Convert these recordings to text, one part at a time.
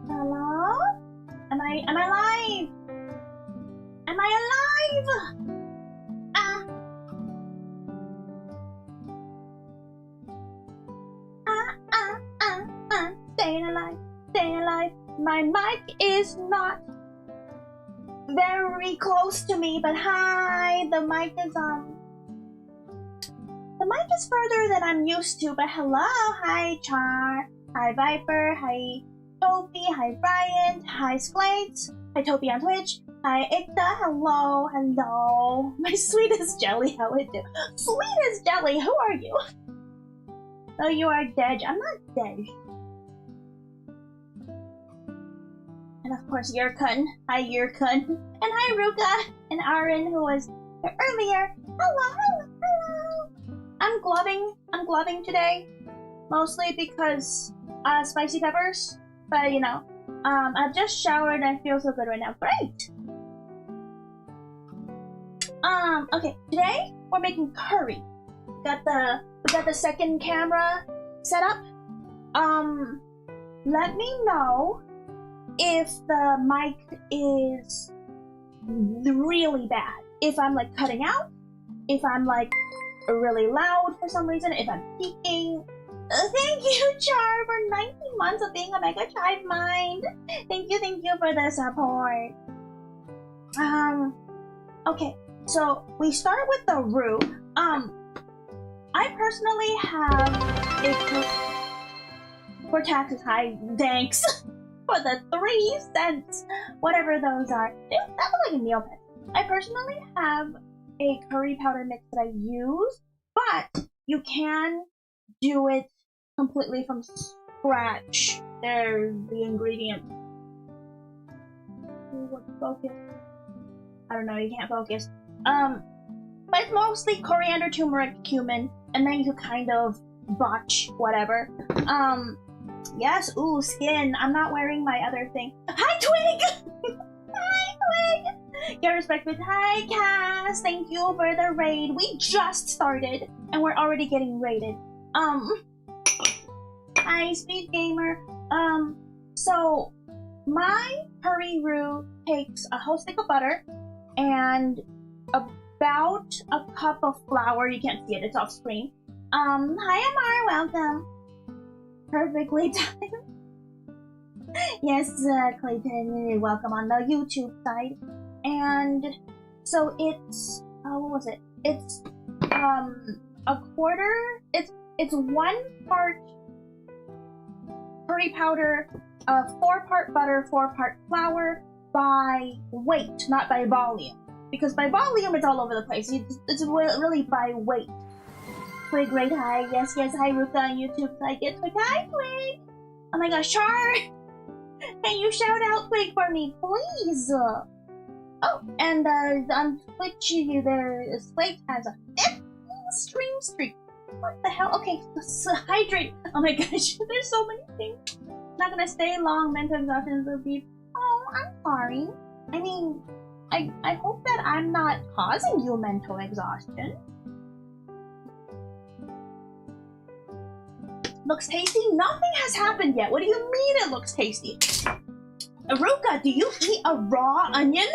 Hello? Am I alive? Am I alive? Staying alive, staying alive. My mic is not very close to me, but hi, the mic is further than I'm used to, but hello, hi Char, hi Viper, hi Toby, hi Brian, hi Sklates, hi Toby on Twitch, hi Ikta, hello, hello, my sweetest jelly, how it do? Sweetest jelly, who are you? Oh, you are dead. I'm not dead. And of course, Yurkun. Hi, Yurkun. And hi, Ruka. And Aaron, who was here earlier. Hello, hello, hello. I'm gloving today. Mostly because, spicy peppers. But, you know, I've just showered and I feel so good right now. Great! Okay, today we're making curry. We got the second camera set up. Let me know if the mic is really bad. If I'm like cutting out, if I'm like really loud for some reason, if I'm peaking. Thank you, Char, for 19 months of being a Mega Chive Mind. Thank you for the support. Okay, so we start with the roux. I personally have a for taxes high. Thanks for the 3 cents, whatever those are. That was like a meal pet. I personally have a curry powder mix that I use, but you can do it completely from scratch. There's the ingredient. Focus. I don't know. You can't focus. But it's mostly coriander, turmeric, cumin, and then you kind of botch whatever. Yes, ooh, skin. I'm not wearing my other thing. Hi, Twig! Hi, Twig! Get respect with hi, Cass. Thank you for the raid. We just started, and we're already getting raided. Hi, Speed Gamer. So, my curry roux takes a whole stick of butter, and about a cup of flour. You can't see it, it's off screen. Hi Amar, welcome. Perfectly timed. Yes, Clayton, welcome on the YouTube side. And so it's, what was it? It's, a quarter, it's 1 part curry powder, 4-part butter, 4-part flour by weight, not by volume. Because by volume, it's all over the place. It's really by weight. Twig, great, hi. Yes, hi, Ruka on YouTube. I get Twig, hi, Twig. Oh my gosh, Char. Can you shout out Twig for me, please? Oh, and on Twitch, there, Slate has a 15 stream streak. What the hell? Okay, so hydrate. Oh my gosh, there's so many things. Not gonna stay long. Mental exhaustion will be. Oh, I'm sorry. I mean, I hope that I'm not causing you mental exhaustion. Looks tasty? Nothing has happened yet. What do you mean it looks tasty? Aruka, do you eat a raw onion?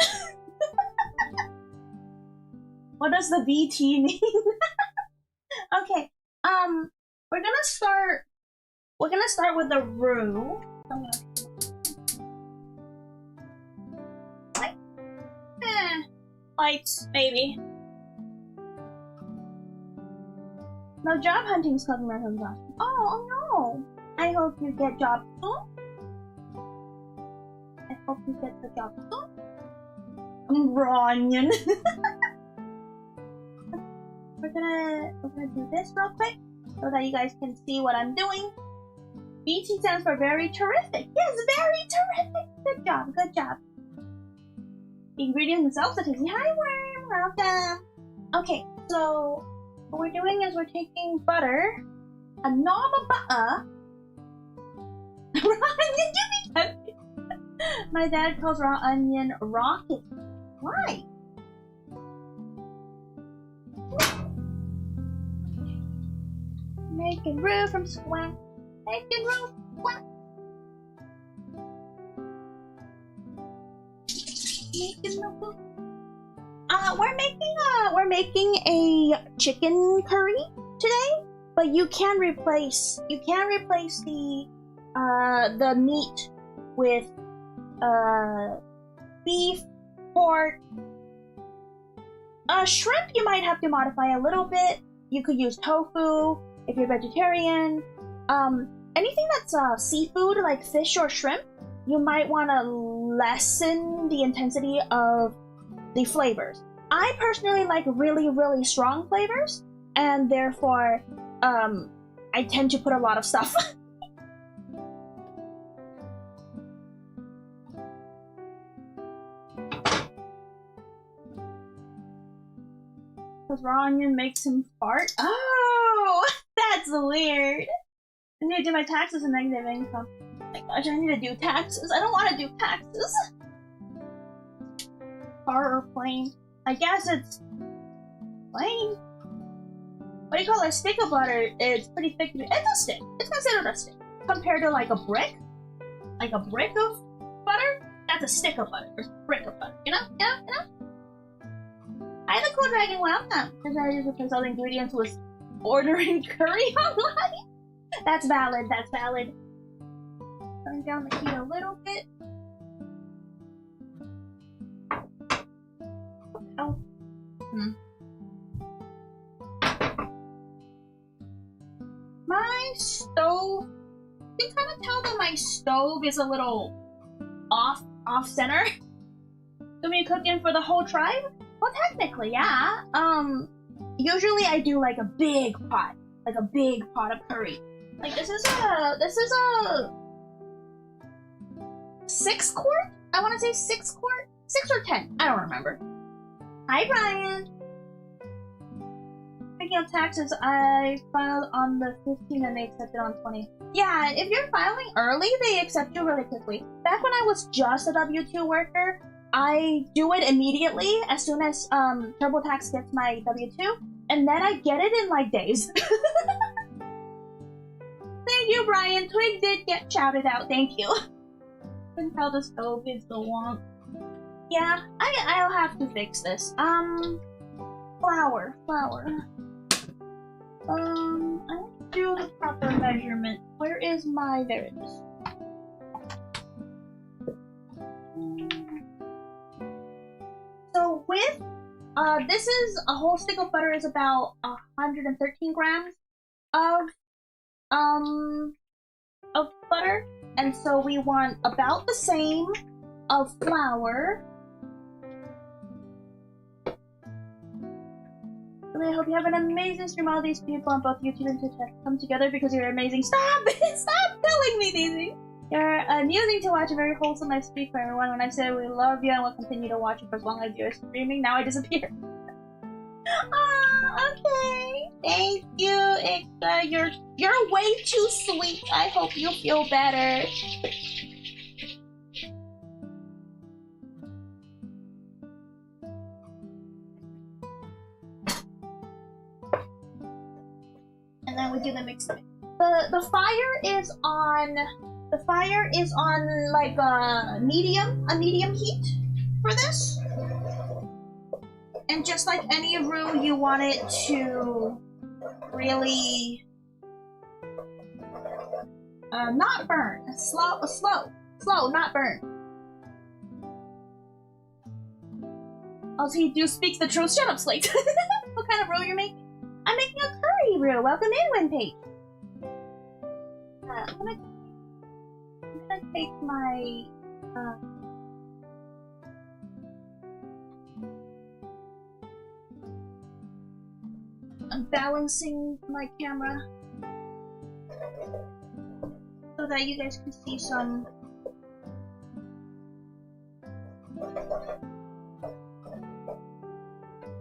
What does the BT mean? Okay, we're gonna start with the roux. Lights, baby. No job hunting's causing mental exhaustion. Oh no! I hope you get job soon. I hope you get the job soon. Raw onion. We're gonna do this real quick so that you guys can see what I'm doing. BT stands for very terrific. Yes, very terrific. Good job, good job. The ingredients themselves are tasty. Hi, Worm. Welcome. Okay, so what we're doing is we're taking butter, a knob of butter. Raw onion, give me that. My dad calls raw onion rocket. Why? Making room from square. Making room square. Making room. We're making a chicken curry today, but you can replace the meat with beef, pork, shrimp. You might have to modify a little bit. You could use tofu if you're vegetarian. Anything that's seafood like fish or shrimp, you might want to lessen the intensity of the flavors. I personally like really, really strong flavors, and therefore, I tend to put a lot of stuff. Because raw onion makes him fart. Oh, that's weird. I need to do my taxes and negative income. Oh my gosh, I need to do taxes. I don't want to do taxes. Car or plane? I guess it's plain. What do you call it? A stick of butter? It's pretty thick. It's a stick. It's considered a stick. Compared to like a brick of butter, that's a stick of butter. Or a brick of butter. You know? Hi, the cool dragon. Welcome. Because I just replaced all the ingredients with ordering curry online. That's valid. That's valid. Turn down the heat a little bit. Oh. My stove. You can kind of tell that my stove is a little off center. So me cooking for the whole tribe? Well, technically, yeah. Usually I do like a big pot of curry. Like this is a 6 quart. I want to say 6 quart, 6 or 10. I don't remember. Hi, Brian. Speaking of taxes, I filed on the 15th and they accepted on 20th. Yeah, if you're filing early, they accept you really quickly. Back when I was just a W-2 worker, I do it immediately as soon as TurboTax gets my W-2, and then I get it in like days. Thank you, Brian. Twig did get shouted out. Thank you. Couldn't tell the stove is the wonk. Yeah, I'll have to fix this. Flour. I don't do the proper measurement. Where is my, there it is. So with, this is, a whole stick of butter is about 113 grams of butter. And so we want about the same of flour. I hope you have an amazing stream. All these people on both YouTube and Twitch have come together because you're amazing. Stop! Stop killing me, Daisy! You're amusing to watch and very wholesome. I speak for everyone when I say we love you and we'll continue to watch you for as long as you're streaming. Now I disappear. Ah, okay. Thank you, Ikka. You're way too sweet. I hope you feel better. And then we do the mix. The fire is on like a medium heat for this. And just like any roux, you want it to really not burn. Slow, not burn. Also, you do speak the truth. Shut up, Slate. What kind of roux you're making? I'm making a curry roux. Welcome in, Winpage. I'm gonna take my I'm balancing my camera so that you guys can see some.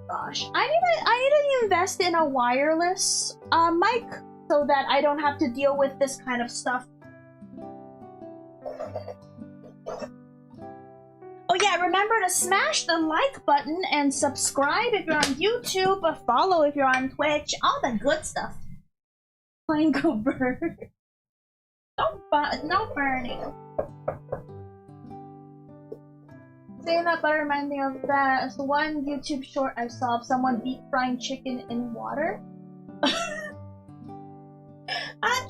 Gosh, I need to invest in a wireless mic so that I don't have to deal with this kind of stuff. Oh yeah, remember to smash the like button and subscribe if you're on YouTube, follow if you're on Twitch, all the good stuff. Plango burn. No burning. Saying that butter reminded me of that one YouTube short I saw of someone deep frying chicken in water.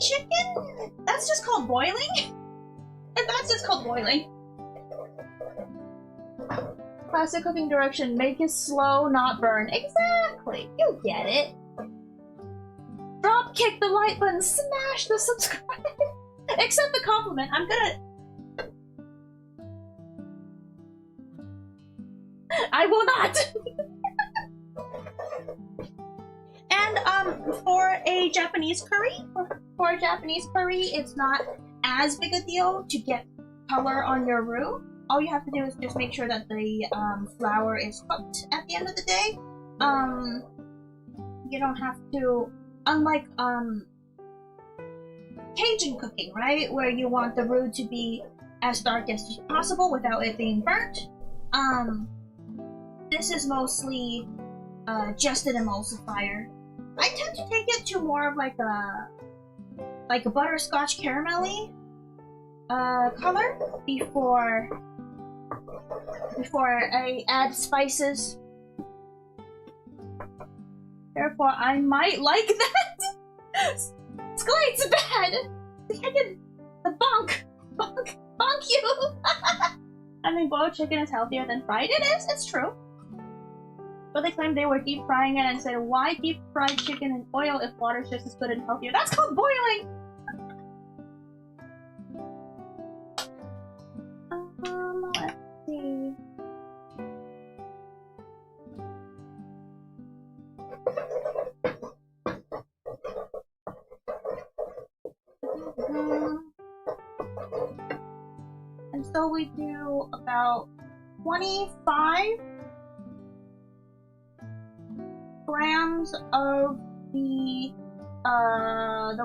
Chicken? That's just called boiling? And that's just called boiling. Classic cooking direction, make it slow, not burn. Exactly, you get it. Drop kick the like button, smash the subscribe. Accept the compliment, I'm gonna... I will not! And, for a Japanese curry, it's not as big a deal to get color on your roux. All you have to do is just make sure that the, flour is cooked at the end of the day. You don't have to, unlike, Cajun cooking, right? Where you want the roux to be as dark as possible without it being burnt. This is mostly, just an emulsifier. I tend to take it to more of like a butterscotch caramelly color before I add spices. Therefore, I might like that. Skylight's bad. The bonk you. I mean, boiled chicken is healthier than fried. It is. It's true. But they claimed they were deep frying it and said, why deep fried chicken in oil if water's just as good and healthier? That's called boiling! Let's see. And so we do about 25 grams of the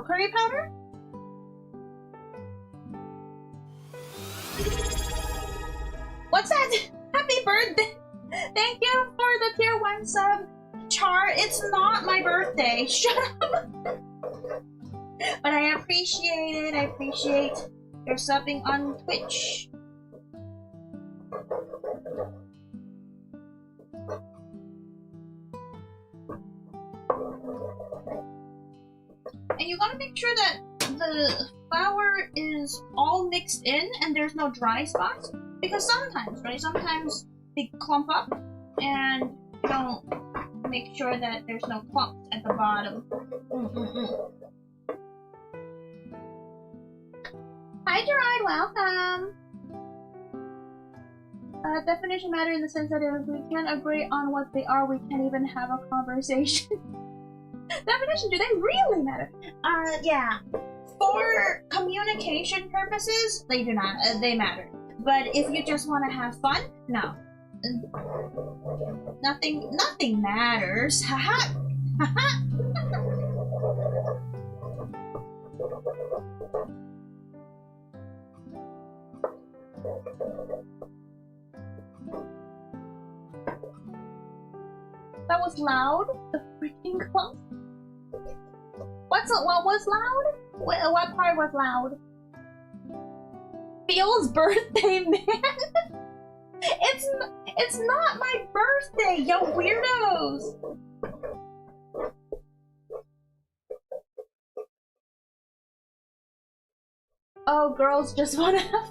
curry powder. What's that? Happy birthday! Thank you for the tier 1 sub, Char. It's not my birthday. Shut up. But I appreciate it. I appreciate your subbing on Twitch. And you gotta make sure that the flour is all mixed in and there's no dry spots. Because sometimes, right? Sometimes they clump up and you don't make sure that there's no clumps at the bottom. Hi Gerard, welcome! Definition matter in the sense that if we can't agree on what they are, we can't even have a conversation. Definition, do they really matter? Yeah. For communication purposes, they do not. They matter. But if you just want to have fun, no. Nothing matters. Haha. Haha. That was loud. The freaking clump. What was loud? What part was loud? Phil's birthday, man. It's not my birthday, yo weirdos. Oh, girls just wanna have.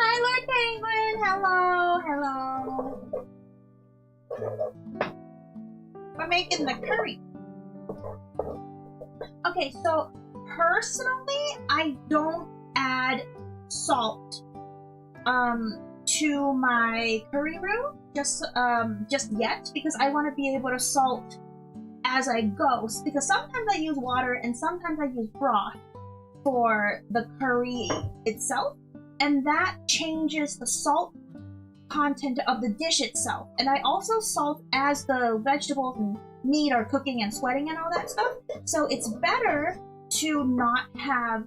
Hi, Lord Penguin. Hello, hello. We're making the curry. Okay, so personally, I don't add salt to my curry roux just yet, because I want to be able to salt as I go, because sometimes I use water and sometimes I use broth for the curry itself, and that changes the salt content of the dish itself. And I also salt as the vegetables and meat are cooking and sweating and all that stuff, so it's better to not have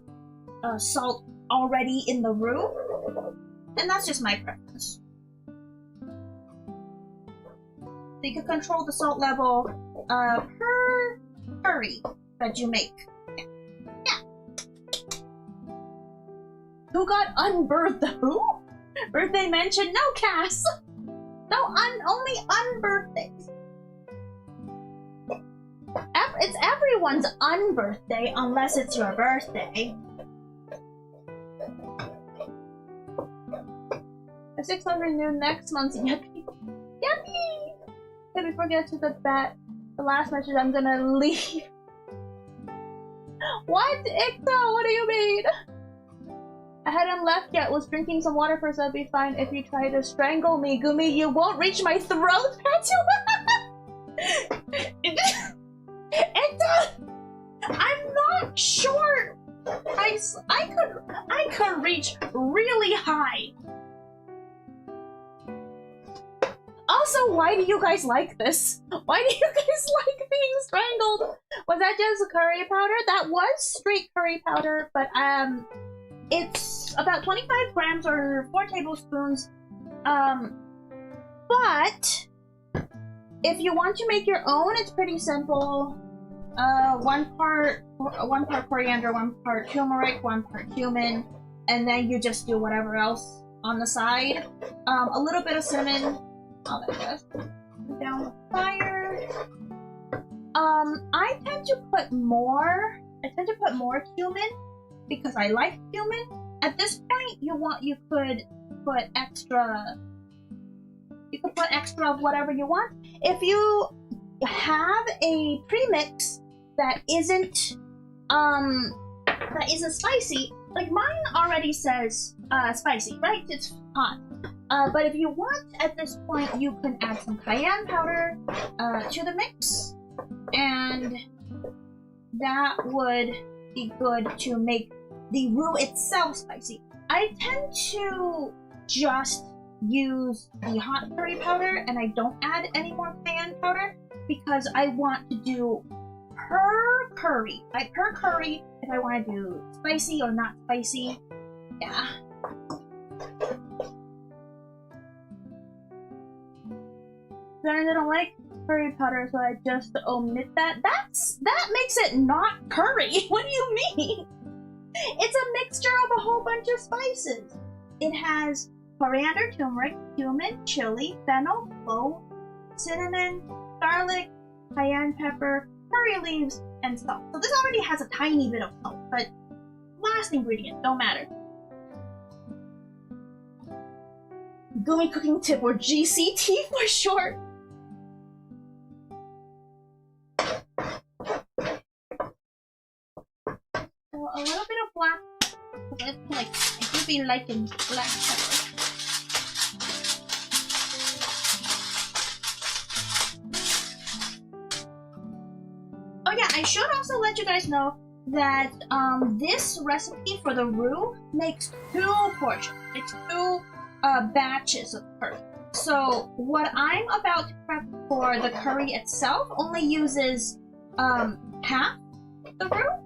salt already in the roux, and that's just my preference. So you can control the salt level per curry that you make. Yeah. Who got unbirthed? Who? Birthday mentioned? No, Cass! No, only unbirthdays. It's everyone's unbirthday unless it's your birthday. The 600 new next month's yuppie. Yuppie! Okay, before we get to the last message, I'm gonna leave. What? Icto, what do you mean? I hadn't left yet, was drinking some water first, that'd be fine. If you try to strangle me, Guumi, you won't reach my throat, Petu! Icto! I'm not sure! I could reach really high. Also, why do you guys like this? Why do you guys like being strangled? Was that just curry powder? That was straight curry powder, but it's about 25 grams or 4 tablespoons. But if you want to make your own, it's pretty simple. 1 part coriander, 1 part turmeric, 1 part cumin, and then you just do whatever else on the side. A little bit of cinnamon. All that goes down the fire. I tend to put more cumin because I like cumin. At this point, you could put extra of whatever you want. If you have a premix that isn't spicy, like mine already says spicy, right? It's hot. But if you want, at this point, you can add some cayenne powder to the mix, and that would be good to make the roux itself spicy. I tend to just use the hot curry powder, and I don't add any more cayenne powder because I want to do per curry. Like per curry, if I want to do spicy or not spicy. Yeah. Then I don't like curry powder, so I just omit that. That makes it not curry. What do you mean? It's a mixture of a whole bunch of spices. It has coriander, turmeric, cumin, chili, fennel, clove, cinnamon, garlic, cayenne pepper, curry leaves, and salt. So this already has a tiny bit of salt, but last ingredient, don't matter. Guumi cooking tip, or GCT for short. So a little bit of black, I do be liking black pepper. Oh yeah, I should also let you guys know that this recipe for the roux makes 2 portions. It's 2 batches of curry. So what I'm about to prep for the curry itself only uses half the roux.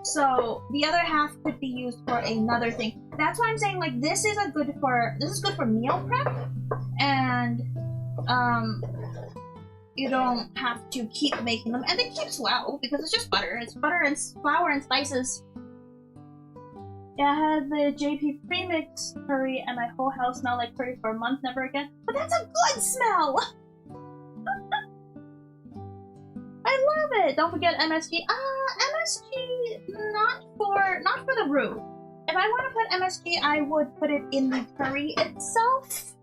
So the other half could be used for another thing. That's why I'm saying like this is good for meal prep, and you don't have to keep making them, and it keeps well because it's just butter. It's butter and flour and spices. Yeah, I had the JP premix curry and my whole house smelled like curry for a month, never again. But that's a good smell! I love it! Don't forget MSG. MSG, not for the roux. If I want to put MSG, I would put it in the curry itself.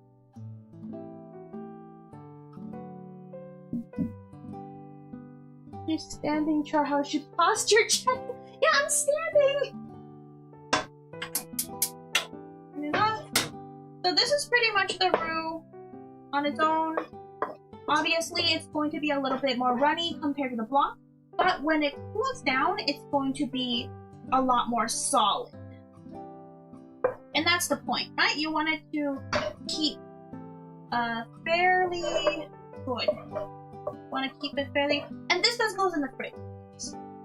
She's standing, Charles. She posture check. Yeah, I'm standing! So this is pretty much the roux on its own. Obviously, it's going to be a little bit more runny compared to the blanc, but when it cools down, it's going to be a lot more solid. And that's the point, right? You want it to keep fairly good. Want to keep it fairly... And this just goes in the fridge.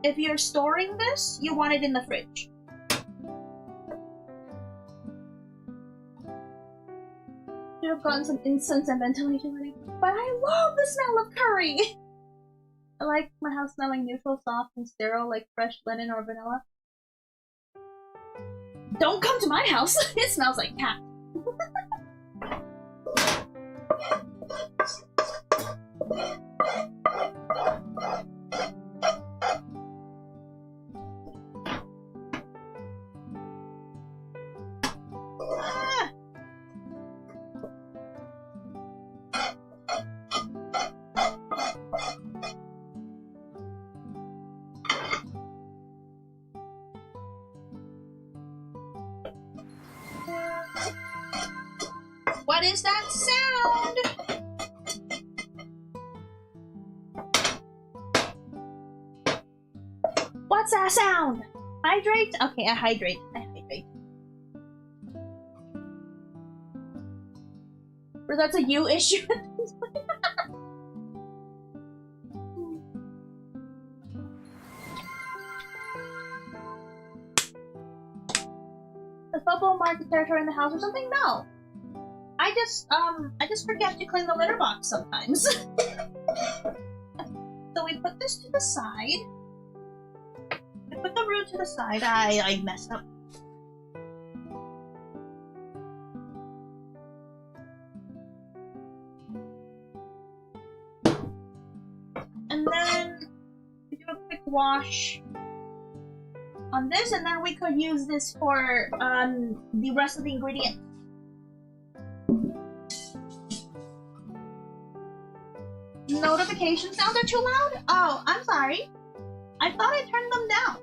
If you're storing this, you want it in the fridge. Should have gotten some incense and ventilation ready, but I love the smell of curry! I like my house smelling neutral, soft, and sterile like fresh linen or vanilla. Don't come to my house! It smells like cat. What is that sound? What's that sound? Hydrate? Okay, I hydrate. Or that's a you issue. The football market territory in the house or something? No. I just forget to clean the litter box sometimes. So we put this to the side. I put the root to the side. I messed up. And then we do a quick wash on this, and then we could use this for the rest of the ingredients. Notification sounds are too loud? Oh, I'm sorry. I thought I turned them down.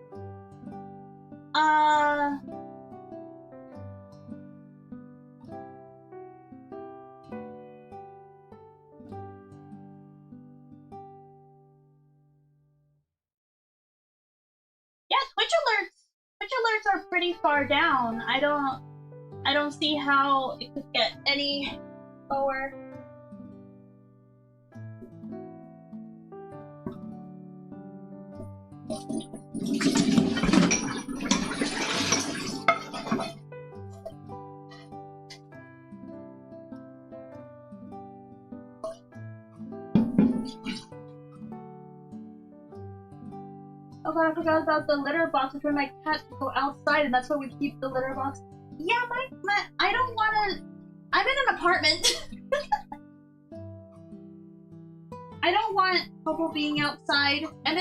Yeah, Twitch alerts are pretty far down. I don't see how it could get any lower. Oh god, I forgot about the litter box. It's where my cat to go outside, and that's where we keep the litter box. Yeah, I don't wanna. I'm in an apartment. I don't want Popo being outside, and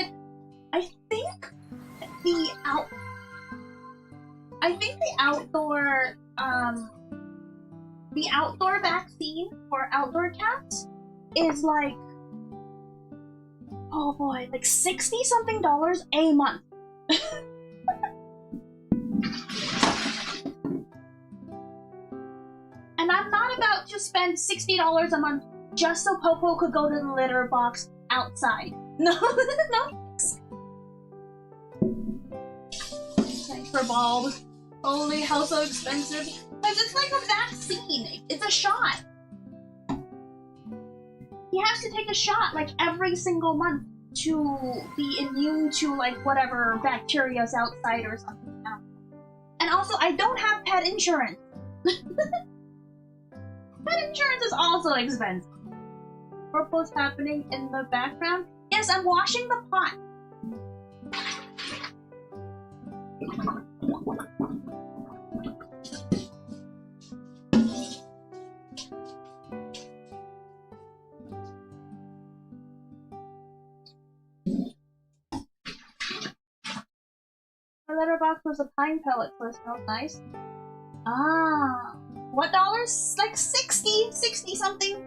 I think the outdoor vaccine for outdoor cats is like, oh boy, like $60-something a month. And I'm not about to spend $60 a month just so Popo could go to the litter box outside. No, no. Thanks for bulb. Holy, how so expensive? Because it's like a vaccine. It's a shot. He has to take a shot like every single month to be immune to like whatever bacteria's outside or something. And also, I don't have pet insurance. Pet insurance is also expensive. Purple's happening in the background. Yes, I'm washing the pot. My letterbox was a pine pellet, so it smelled nice. Ah, what dollars? Like 60 something.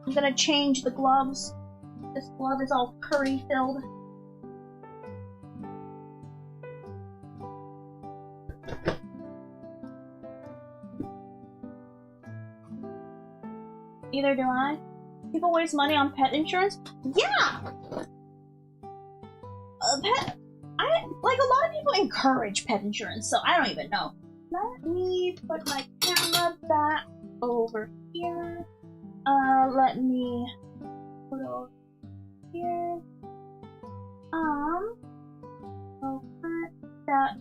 I'm gonna change the gloves. This glove is all curry filled. Neither do I. People waste money on pet insurance? Yeah! Like a lot of people encourage pet insurance, so I don't even know. Let me put my camera back over here. Let me put it over here. Okay, that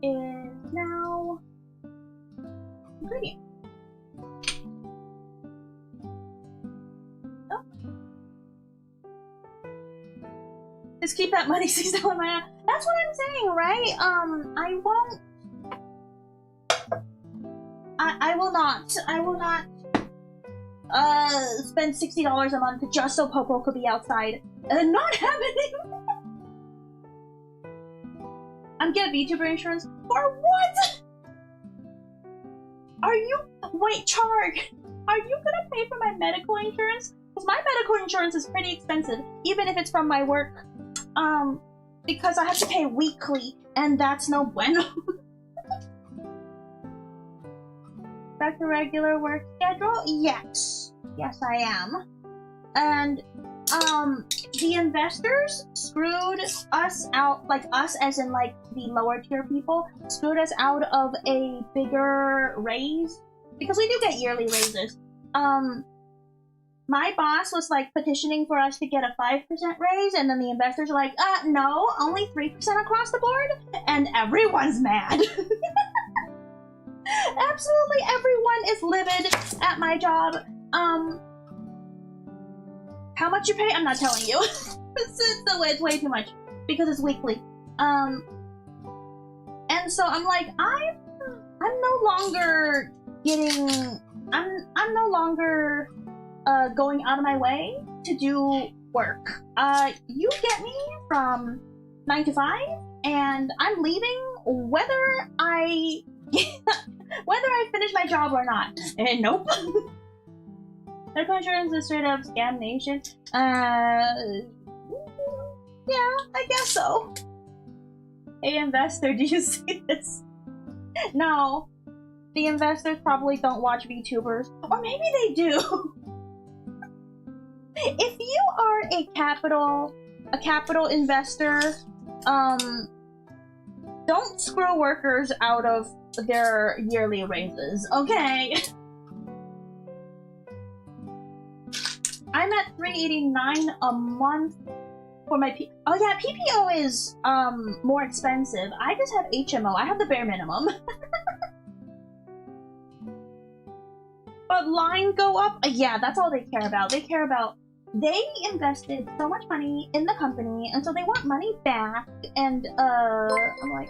is now ingredient. Just keep that money $6 in my ass. That's what I'm saying, right? I won't. I will not spend $60 a month just so Popo could be outside. Not happening. I'm getting Vtuber insurance for what? Are you? Wait, Char. Are you gonna pay for my medical insurance? Because my medical insurance is pretty expensive, even if it's from my work. Because I have to pay weekly, and that's no bueno. Back to regular work schedule? Yes. Yes, I am. And, the investors screwed us out, like us as in like the lower tier people, screwed us out of a bigger raise. Because we do get yearly raises. My boss was like petitioning for us to get a 5% raise, and then the investors are like, no, only 3% across the board, and everyone's mad. Absolutely everyone is livid at my job. How much you pay? I'm not telling you. It's way too much because it's weekly. And so I'm like, I'm no longer getting. I'm no longer going out of my way to do work. You get me from 9 to 5, and I'm leaving whether I finish my job or not. And nope. Medical insurance is straight up scam nation. Yeah, I guess so. Hey investor, do you see this? No. The investors probably don't watch VTubers. Or maybe they do. If you are a capital investor, don't screw workers out of their yearly raises, okay? I'm at $389 a month for my oh yeah, PPO is more expensive. I just have HMO. I have the bare minimum. But line go up? Yeah, that's all they care about. They care about they invested so much money in the company, and so they want money back. And I'm like,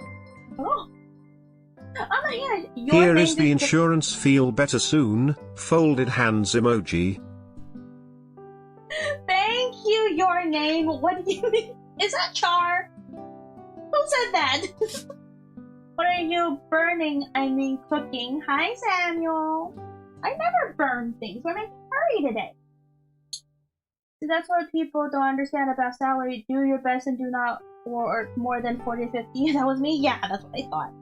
oh. Here is the insurance feel better soon, folded hands emoji. Thank you, your name. What do you mean? Is that Char? Who said that? What are you burning? I mean cooking. Hi, Samuel. I never burn things. We're making curry today. See, that's what people don't understand about salary. Do your best and do not work more than 40 to 50. That was me? Yeah, that's what I thought.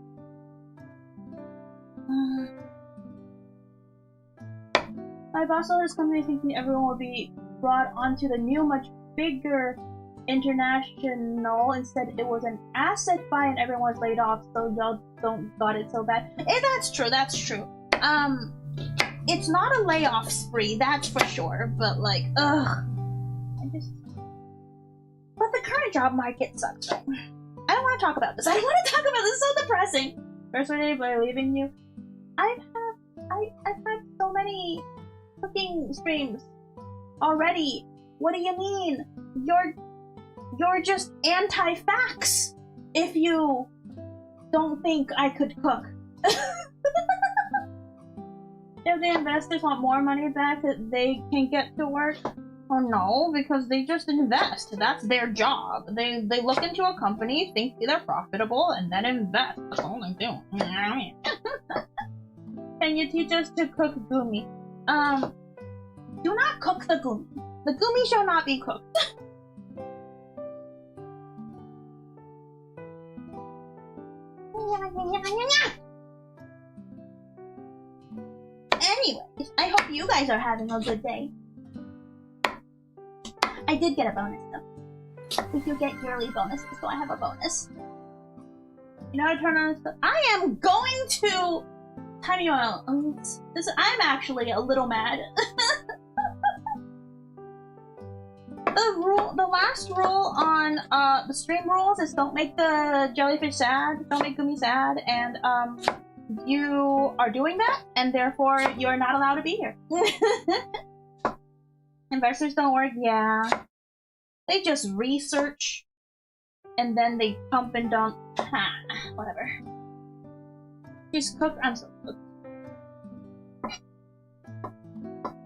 My boss told his company thinking everyone will be brought onto the new, much bigger international. Instead, it was an asset buy and everyone was laid off, so y'all don't got it so bad. That's true, that's true. It's not a layoff spree, that's for sure, but like, ugh. But the current job market sucks, right? I don't want to talk about this. I don't want to talk about this. It's so depressing. First day by leaving you. I've had so many cooking streams already. What do you mean? You're just anti-facts if you don't think I could cook. If the investors want more money back that they can get to work, oh no, because they just invest. That's their job. They look into a company, think they're profitable, and then invest. That's all they do. Can you teach us to cook Guumi? Do not cook the Guumi. The Guumi shall not be cooked. Anyways, I hope you guys are having a good day. I did get a bonus though. We do get yearly bonuses, so I have a bonus. You know how to turn on stuff? I am going to time you out. I'm actually a little mad. The last rule on the stream rules is don't make the jellyfish sad, don't make Guumi sad, and you are doing that, and therefore you're not allowed to be here. Investors don't work, yeah. They just research and then they pump and dump. Whatever. She's cooked. I'm so cooked.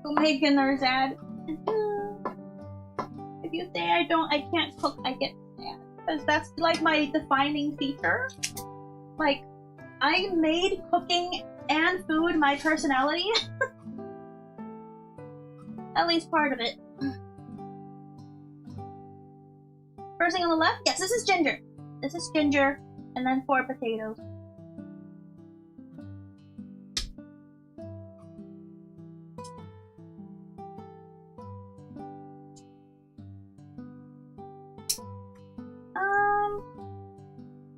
Go make a sad. If you say I can't cook, I get sad. Because that's like my defining feature. Like, I made cooking and food my personality. At least part of it. First thing on the left? Yes, this is ginger. This is ginger, and then 4 potatoes.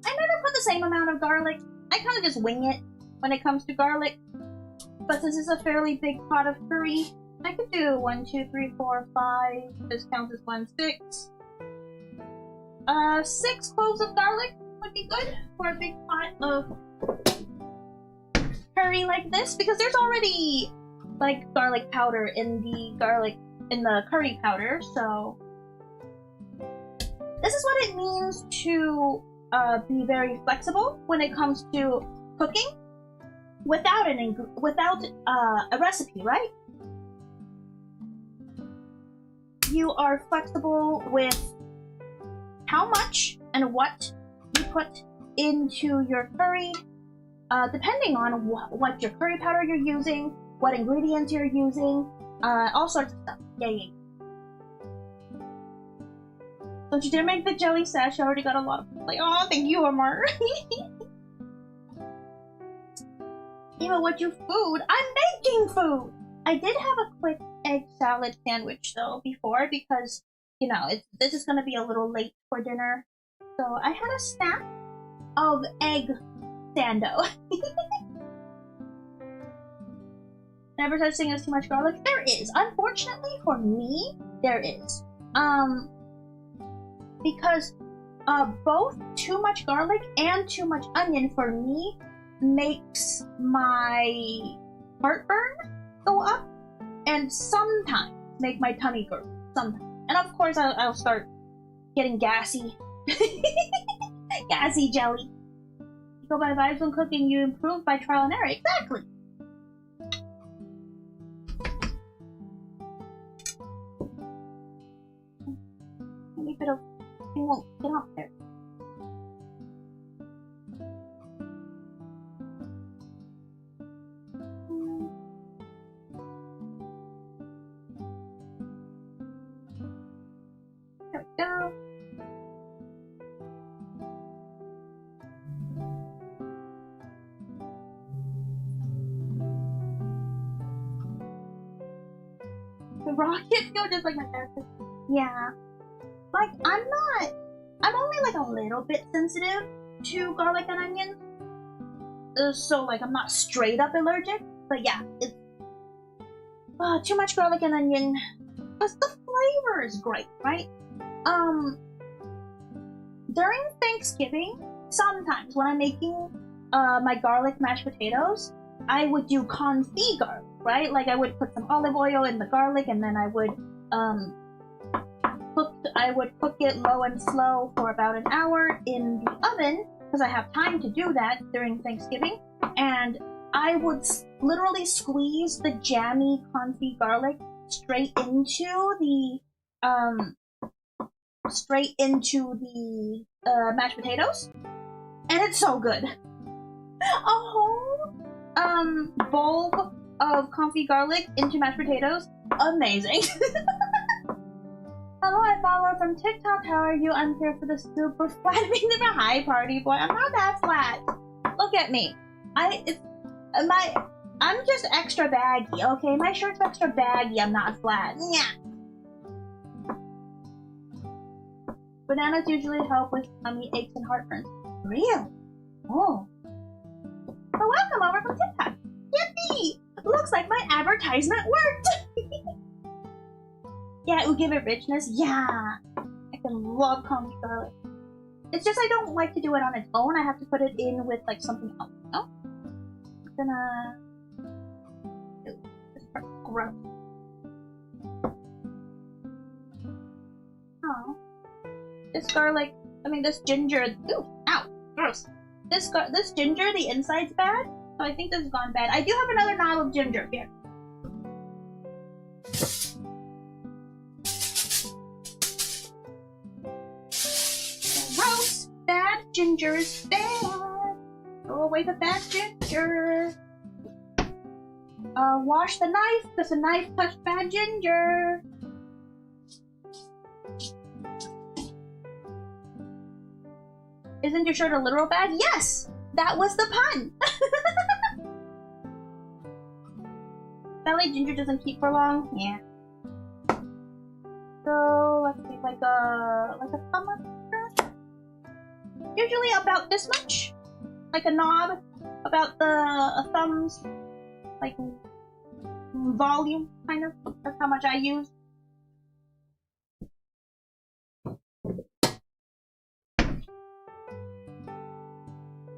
I never put the same amount of garlic. I kind of just wing it when it comes to garlic. But since it's a fairly big pot of curry, I could do 1, 2, 3, 4, 5. This counts as 1, 6. 6 cloves of garlic would be good for a big pot of curry like this, because there's already like garlic powder in the curry powder, so this is what it means to be very flexible when it comes to cooking without a recipe, right? You are flexible with how much and what you put into your curry, depending on what your curry powder you're using, what ingredients you're using, all sorts of stuff. Yeah. Don't you dare make the jelly sash, I already got a lot of like, oh, thank you, Amar. Eva, what you food? I'm making food! I did have a quick egg salad sandwich though before, because you know, this is gonna be a little late for dinner. So I had a snack of egg sando. Never such thing as too much garlic. There is. Unfortunately for me, there is. Because both too much garlic and too much onion for me makes my heartburn go up, and sometimes make my tummy gurgle. Sometimes. And of course, I'll start getting gassy. Gassy jelly. You go by vibes when cooking, you improve by trial and error. Exactly. Maybe it won't get up there. There we go. The rocket feel just like my therapist. Yeah. Like, I'm only like a little bit sensitive to garlic and onions. So like, I'm not straight up allergic. But yeah, it's too much garlic and onion. Because the flavor is great, right? During Thanksgiving, sometimes when I'm making my garlic mashed potatoes, I would do confit garlic, right? Like I would put some olive oil in the garlic, and then I would cook it low and slow for about an hour in the oven, because I have time to do that during Thanksgiving. And I would literally squeeze the jammy confit garlic straight into the mashed potatoes, and it's so good. A whole bowl of confit garlic into mashed potatoes, amazing. Hello, I follow from TikTok. How are you? I'm here for the super flat being the high party boy. I'm not that flat. Look at me. I'm just extra baggy. Okay, my shirt's extra baggy. I'm not flat. Yeah. Bananas usually help with tummy aches and heartburn. Real? Oh. So welcome over from TikTok. Yippee! Looks like my advertisement worked. Yeah, it would give it richness. Yeah. I can love confit garlic. It's just I don't like to do it on its own. I have to put it in with like something else. No? I'm gonna... Ew, this part's gross. Oh. This garlic I mean, this ginger. Ooh, ow, gross. This ginger, the inside's bad, so I think this has gone bad. I do have another knob of ginger here. Gross! Bad ginger is bad. Throw away the bad ginger. Wash the knife, because the knife touched bad ginger. Isn't your shirt a literal bag? Yes! That was the pun! Ballet ginger doesn't keep for long? Yeah. So, let's see, like a thumb marker? Usually about this much. Like a knob, about a thumb's, like, volume, kind of. That's how much I use.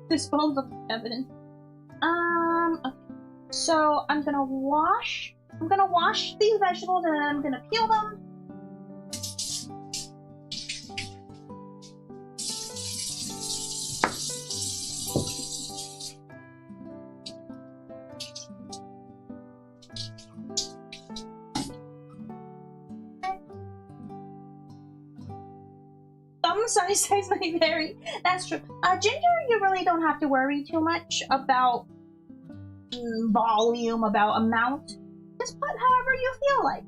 Dispose of evidence. Okay. So I'm gonna wash these vegetables and then I'm gonna peel them. Size may vary. That's true. Ginger, you really don't have to worry too much about volume, about amount. Just put however you feel like.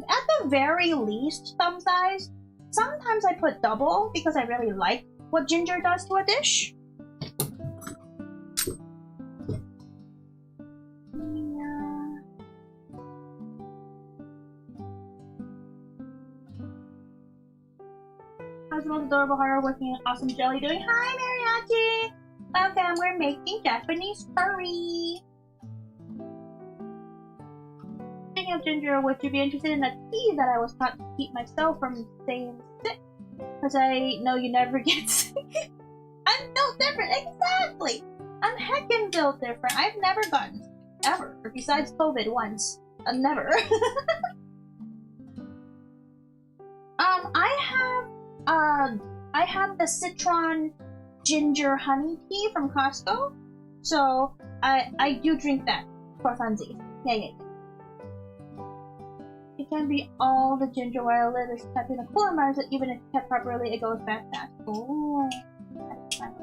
At the very least, thumb size. Sometimes I put double because I really like what ginger does to a dish. How's the most adorable, hardworking, awesome jelly doing? Hi, Mariachi! Welcome, we're making Japanese curry. Speaking of ginger, would you be interested in the tea that I was taught to keep myself from staying sick? Because I know you never get sick. I'm built different, exactly! I'm heckin' built different. I've never gotten sick, ever. Besides COVID once. Never. I have the citron ginger honey tea from Costco, so I do drink that for funsies. Yeah. It can be all the ginger where I live is kept in a cooler environment, so even if kept properly, it goes bad fast. Oh, that's fun.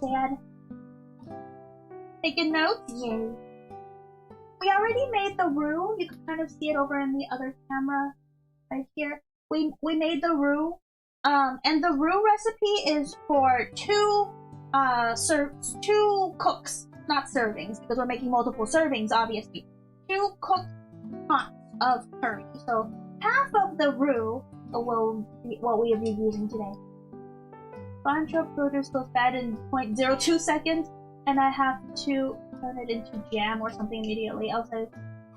Sad. Taking notes? Yay. We already made the roux. You can kind of see it over in the other camera right here. We made the roux. And the roux recipe is for two cooks, not servings, because we're making multiple servings, obviously. 2 cooked pots of curry. So half of the roux will be what we will be using today. Bancho produce goes bad in 0.02 seconds, and I have to turn it into jam or something immediately, else I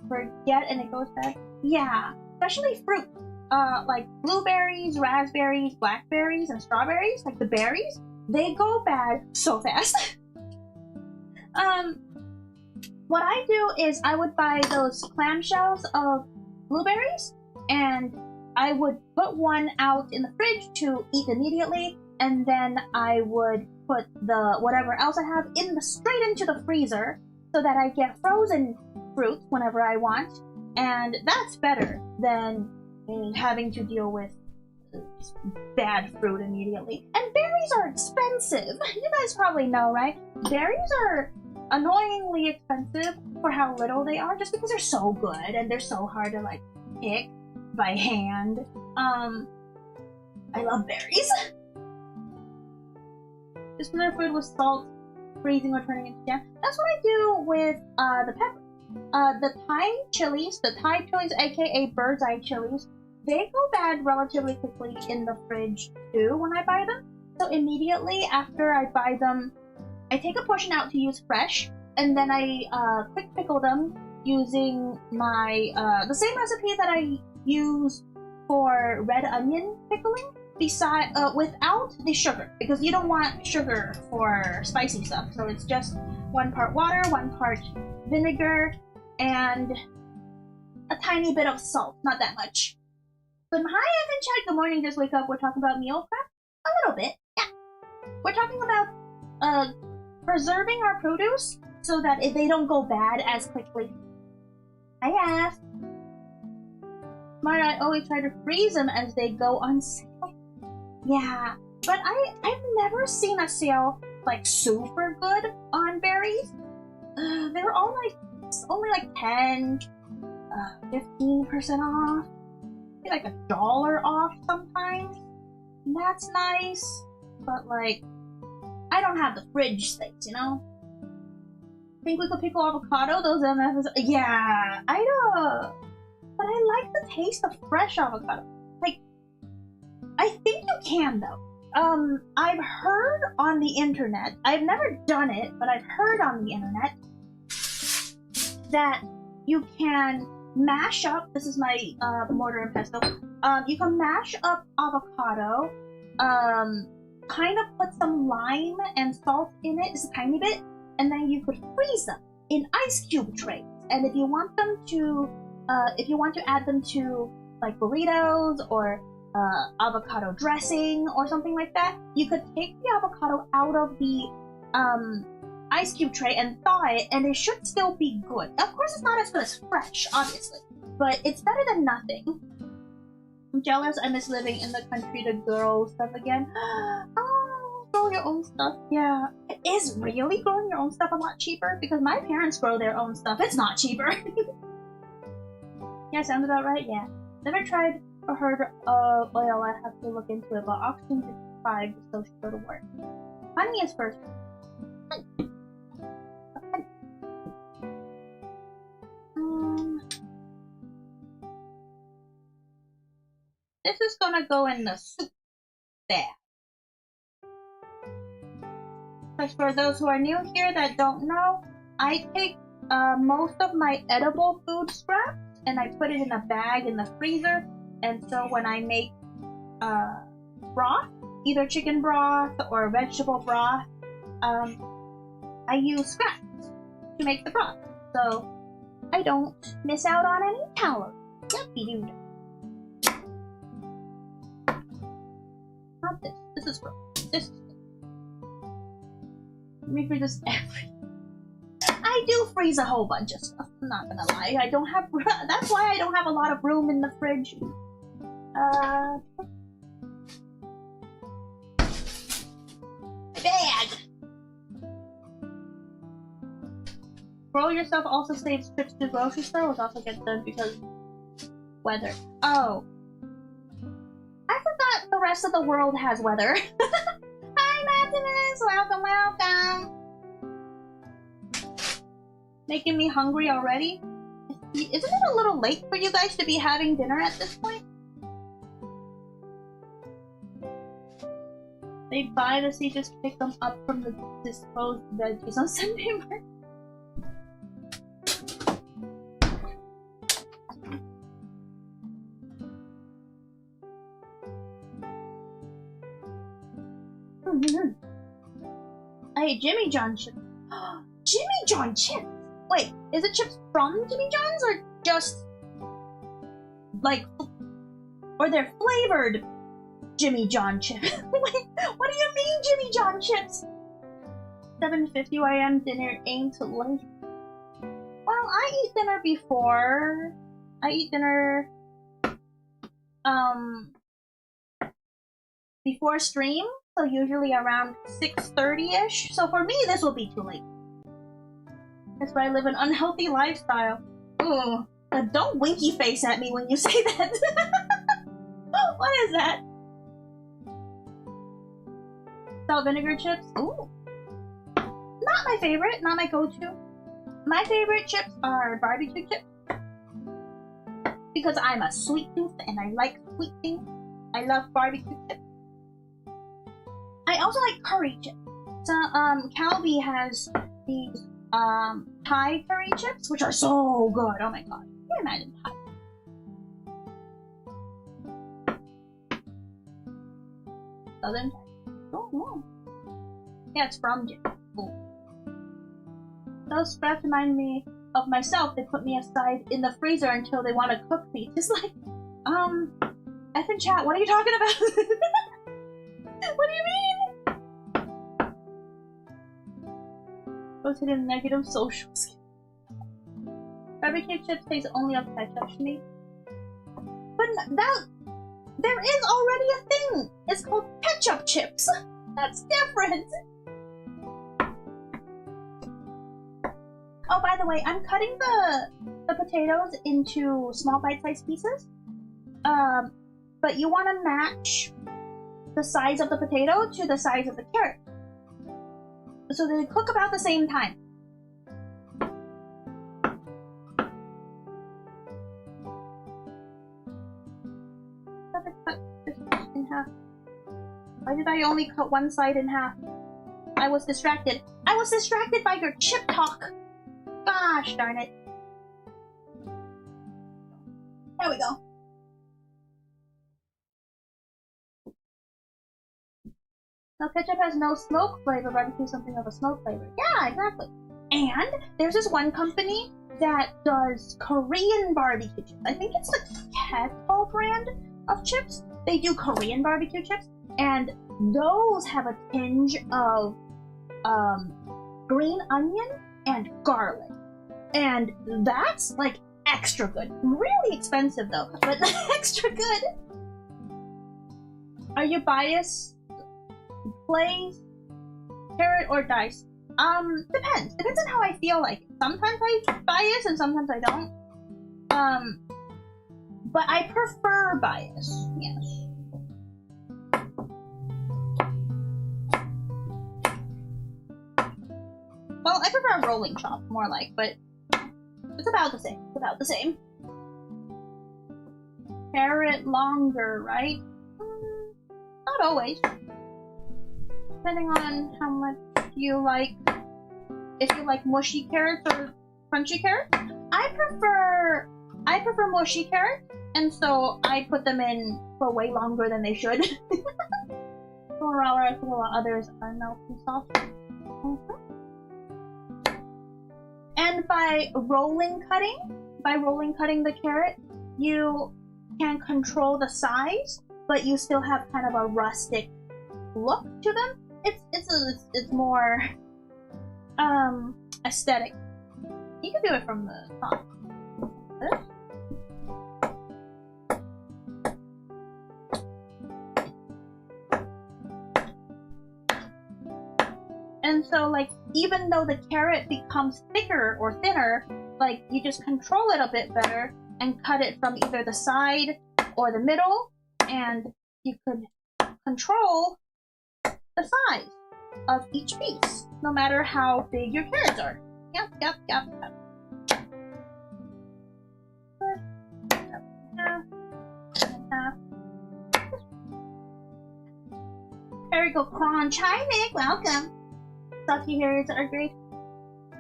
forget and it goes bad. Yeah, especially fruit. Like blueberries, raspberries, blackberries, and strawberries, like the berries, they go bad so fast. What I do is I would buy those clamshells of blueberries, and I would put one out in the fridge to eat immediately, and then I would put the whatever else I have straight into the freezer, so that I get frozen fruit whenever I want, and that's better than having to deal with bad fruit immediately. And berries are expensive. You guys probably know, right? Berries are annoyingly expensive for how little they are, just because they're so good and they're so hard to like pick by hand. I love berries. Just put their food with salt, freezing or turning into jam. That's what I do with the pepper. The Thai chilies, aka bird's eye chilies, they go bad relatively quickly in the fridge too when I buy them. So immediately after I buy them, I take a portion out to use fresh, and then I quick pickle them using my the same recipe that I use for red onion pickling, without the sugar, because you don't want sugar for spicy stuff. So it's just 1 part water, 1 part vinegar, and a tiny bit of salt, not that much. But hi, Evan Chat, good morning, just wake up, we're talking about meal prep. little bit, yeah. We're talking about preserving our produce so that they don't go bad as quickly. I asked. Smart, I always try to freeze them as they go on sale. Yeah, but I've never seen a sale like super good on berries. They're all like only like 10, 15% off, maybe like $1 off sometimes. And that's nice, but like I don't have the fridge space, you know. Think we could pickle avocado? Those MFs? Yeah, I know. But I like the taste of fresh avocado. Like, I think you can though. I've heard on the internet, I've never done it, but I've heard on the internet that you can mash up, this is my mortar and pestle, you can mash up avocado, kind of put some lime and salt in it, just a tiny bit, and then you could freeze them in ice cube trays. And if you want them to, if you want to add them to like burritos or avocado dressing or something like that, you could take the avocado out of the ice cube tray and thaw it, and it should still be good. Of course, it's not as good as fresh, obviously, but it's better than nothing. I'm jealous. I miss living in the country to grow stuff again. Oh, grow your own stuff. Yeah, it is really growing your own stuff a lot cheaper because my parents grow their own stuff. It's not cheaper. Yeah, sounds about right. Yeah, never tried or heard of oil. I have to look into it, but oxygen 55 is so should go to work. Honey is first. This is gonna go in the soup bag. But for those who are new here that don't know, I take most of my edible food scraps and I put it in a bag in the freezer. And so when I make broth, either chicken broth or vegetable broth, I use scraps to make the broth. So I don't miss out on any calories. Yuppie-doo. Not this. This is gross. This is good. Let me freeze this everything. I do freeze a whole bunch of stuff. I'm not gonna lie. I don't have. That's why I don't have a lot of room in the fridge. Bag. Grow yourself also saves trips to the grocery store, which also gets done because weather. Oh. I forgot the rest of the world has weather. Hi, Maximus! Welcome, welcome! Making me hungry already? Isn't it a little late for you guys to be having dinner at this point? They buy the seeds, just pick them up from the disposed veggies on Sunday morning. I ate Jimmy John chips. Jimmy John chips? Wait, is it chips from Jimmy John's or just like, or they're flavored Jimmy John chips? Wait, what do you mean Jimmy John chips? 7:50 a.m. dinner aimed to lunch. Well, I eat dinner before. I eat dinner before stream, so usually around 6:30ish. So for me, this will be too late. That's why I live an unhealthy lifestyle. Ooh, don't winky face at me when you say that. What is that? Salt vinegar chips? Ooh. Not my favorite, not my go-to. My favorite chips are barbecue chips. Because I'm a sweet tooth and I like sweet things. I love barbecue chips. I also like curry chips. So, Calbee has these Thai curry chips, which are so good. Oh my god. Can you imagine Thai? Southern Thai. Oh. Yeah, it's from Japan. Cool. Those scraps remind me of myself. They put me aside in the freezer until they want to cook me. Just like, F in chat, what are you talking about? What do you mean? Go to the negative social skill. Barbecue chips taste only of ketchup to me. But that there is already a thing. It's called ketchup chips. That's different. Oh, by the way, I'm cutting the potatoes into small bite-sized pieces. But you want to match the size of the potato to the size of the carrot, so they cook about the same time. Cut this in half. Why did I only cut one side in half? I was distracted. I was distracted by your chip talk. Gosh darn it. There we go. Now ketchup has no smoke flavor, barbecue is something of a smoke flavor. Yeah, exactly. And there's this one company that does Korean barbecue chips. I think it's the Kettle brand of chips. They do Korean barbecue chips, and those have a tinge of green onion and garlic. And that's like extra good. Really expensive though, but extra good. Are you biased? Plays, carrot, or dice? Depends. Depends on how I feel like it. Sometimes I bias and sometimes I don't. But I prefer bias, yes. Well, I prefer rolling chop, more like, but it's about the same. It's about the same. Carrot longer, right? Not always. Depending on how much you like, if you like mushy carrots or crunchy carrots. I prefer mushy carrots, and so I put them in for way longer than they should. While others are melting soft. And by rolling cutting the carrot, you can control the size, but you still have kind of a rustic look to them. It's more aesthetic. You can do it from the top. And so, like, even though the carrot becomes thicker or thinner, like, you just control it a bit better and cut it from either the side or the middle, and you could control the size of each piece, no matter how big your carrots are. Yep. There we go, Kron. Hi, Nick. Welcome. Sucky carrots are great.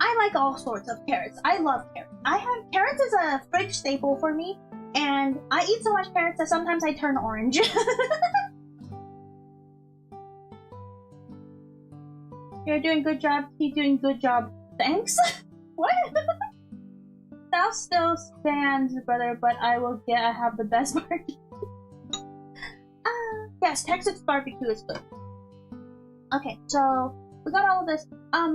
I like all sorts of carrots. I love carrots. Carrots is a fridge staple for me, and I eat so much carrots that sometimes I turn orange. You're doing good job. Keep doing good job. Thanks. What? South still stands, brother, but I have the best barbecue. Yes, Texas barbecue is good. Okay, so we got all of this.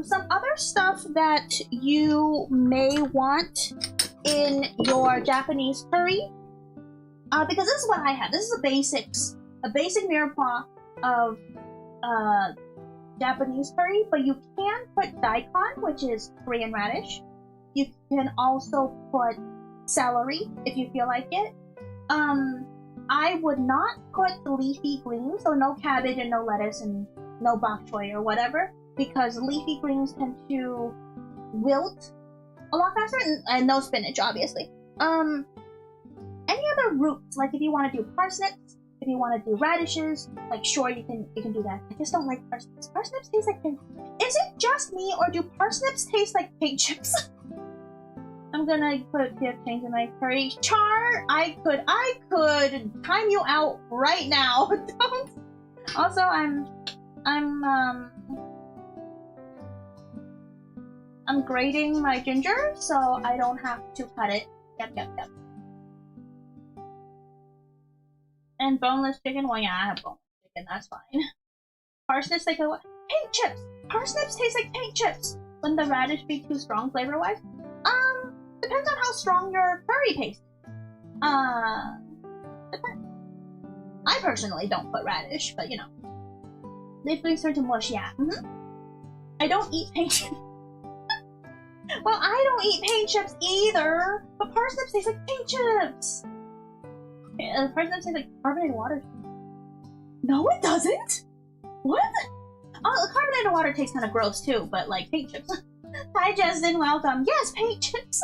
Some other stuff that you may want in your Japanese curry, because this is what I have. This is a basic mirepoix of Japanese curry, but you can put daikon, which is Korean radish. You can also put celery if you feel like it. I would not put leafy greens, so no cabbage and no lettuce and no bok choy or whatever, because leafy greens tend to wilt a lot faster, and no spinach, obviously. Any other roots, like if you want to do parsnips, if you want to do radishes, like sure you can do that. I just don't like parsnips. Parsnips taste like paint. Is it just me, or do parsnips taste like paint chips? I'm gonna put a change in my curry. Char, I could time you out right now. Don't. Also, I'm grating my ginger, so I don't have to cut it. Yep. And boneless chicken? Well, yeah, I have boneless chicken, that's fine. Parsnips taste like what? Paint chips! Parsnips taste like paint chips! Wouldn't the radish be too strong flavor-wise? Depends on how strong your curry paste is. Depends. I personally don't put radish, but you know. They turn to mush, yeah. I don't eat paint chips. Well, I don't eat paint chips either, but parsnips taste like paint chips. Parsnips taste like carbonated water. No, it doesn't. What? Oh, carbonated water tastes kind of gross too, but like paint chips. Hi, Justin. Welcome. Yes, paint chips.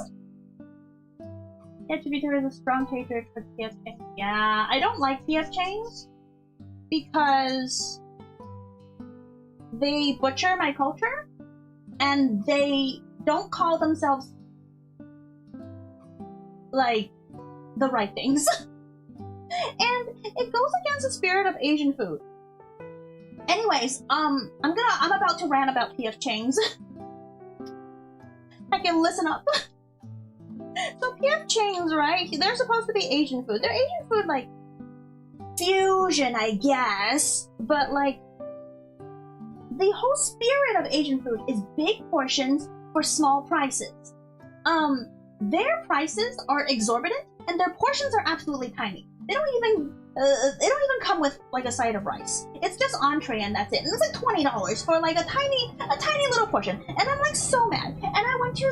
Yet to be there is a strong hatred for PF chains. Yeah, I don't like PF chains because they butcher my culture and they don't call themselves like the right things. And it goes against the spirit of Asian food. Anyways, I'm about to rant about PF chains. I can listen up. So PF chains, right? They're supposed to be Asian food. They're Asian food like fusion, I guess. But like the whole spirit of Asian food is big portions for small prices. Their prices are exorbitant and their portions are absolutely tiny. They don't even come with like a side of rice. It's just entree and that's it. And it's like $20 for like a tiny little portion. And I'm like so mad. And I went to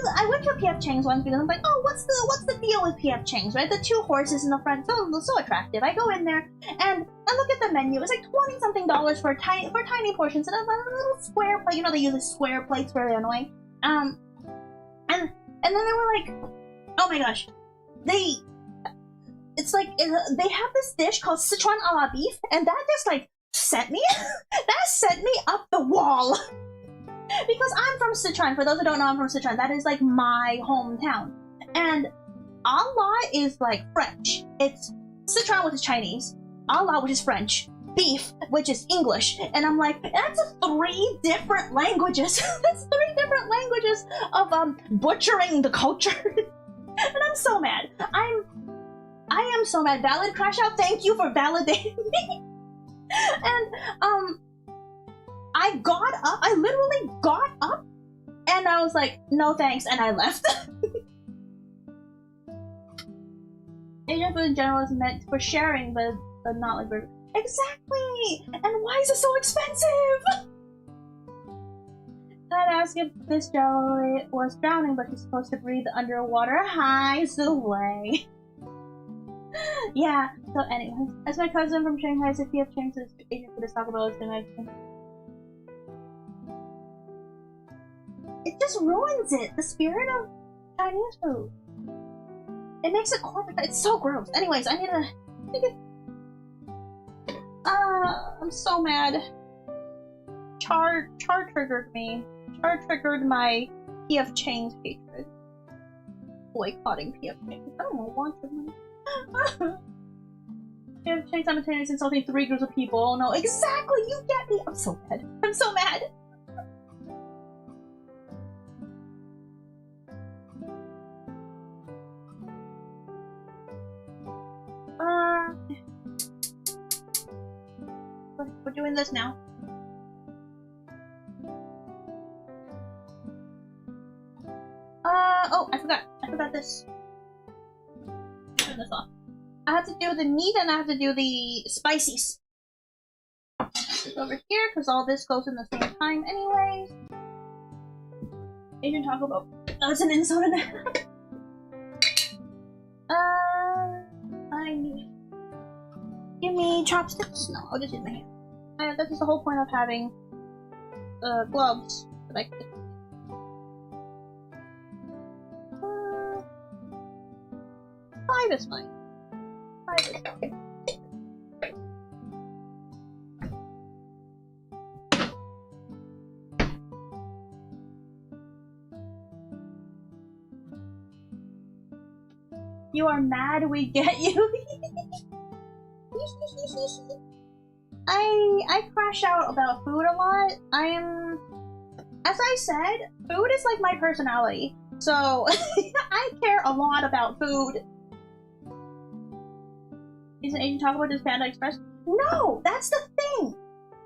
PF Chang's once because I'm like, oh, what's the deal with PF Chang's, right? The two horses in the front, so attractive. I go in there and I look at the menu. It's like $20-something for tiny portions and a little square plate. You know, they use these square plates, very annoying. And then they were like, oh my gosh, it's like, they have this dish called Sichuan a la beef, and that just like sent me up the wall. Because I'm from Sichuan. For those who don't know, I'm from Sichuan. That is like my hometown. And a la is like French. It's Sichuan, which is Chinese, a la, which is French, beef, which is English. And I'm like, that's 3 different languages. That's 3 different languages of butchering the culture. And I'm so mad. I am so mad. Valid crash out. Thank you for validating me. And I literally got up and I was like, no thanks, and I left. Asian food in general is meant for sharing, but not like burger. Exactly! And why is it so expensive? I'd ask if this jelly was drowning, but she's supposed to breathe underwater. Hi, Zulay. Yeah, so anyways, as my cousin from Shanghai said, PF Chang's is Asian food to talk about, it just ruins it, the spirit of Chinese food. It makes it corporate. It's so gross. Anyways, I need to... I'm so mad. Char triggered me. Char triggered my PF Chang's hatred. Boycotting PF Chang's. I don't want them. PF Chang's simultaneously insulting 3 groups of people. Oh no, exactly! You get me! I'm so mad. I'm so mad! We're doing this now. Oh, I forgot this. Turn this off. I have to do the meat and I have to do the spices. It's over here because all this goes in the same time anyways. Asian Taco Bell. Oh, it's an insult in there. I need... Give me chopsticks? No, I'll just use my hand. This is the whole point of having gloves that I can... 5 is fine. 5 is fine. You are mad we get you. I crash out about food a lot. As I said, food is like my personality. So I care a lot about food. Is an Asian Taco Bell just Panda Express? No, that's the thing.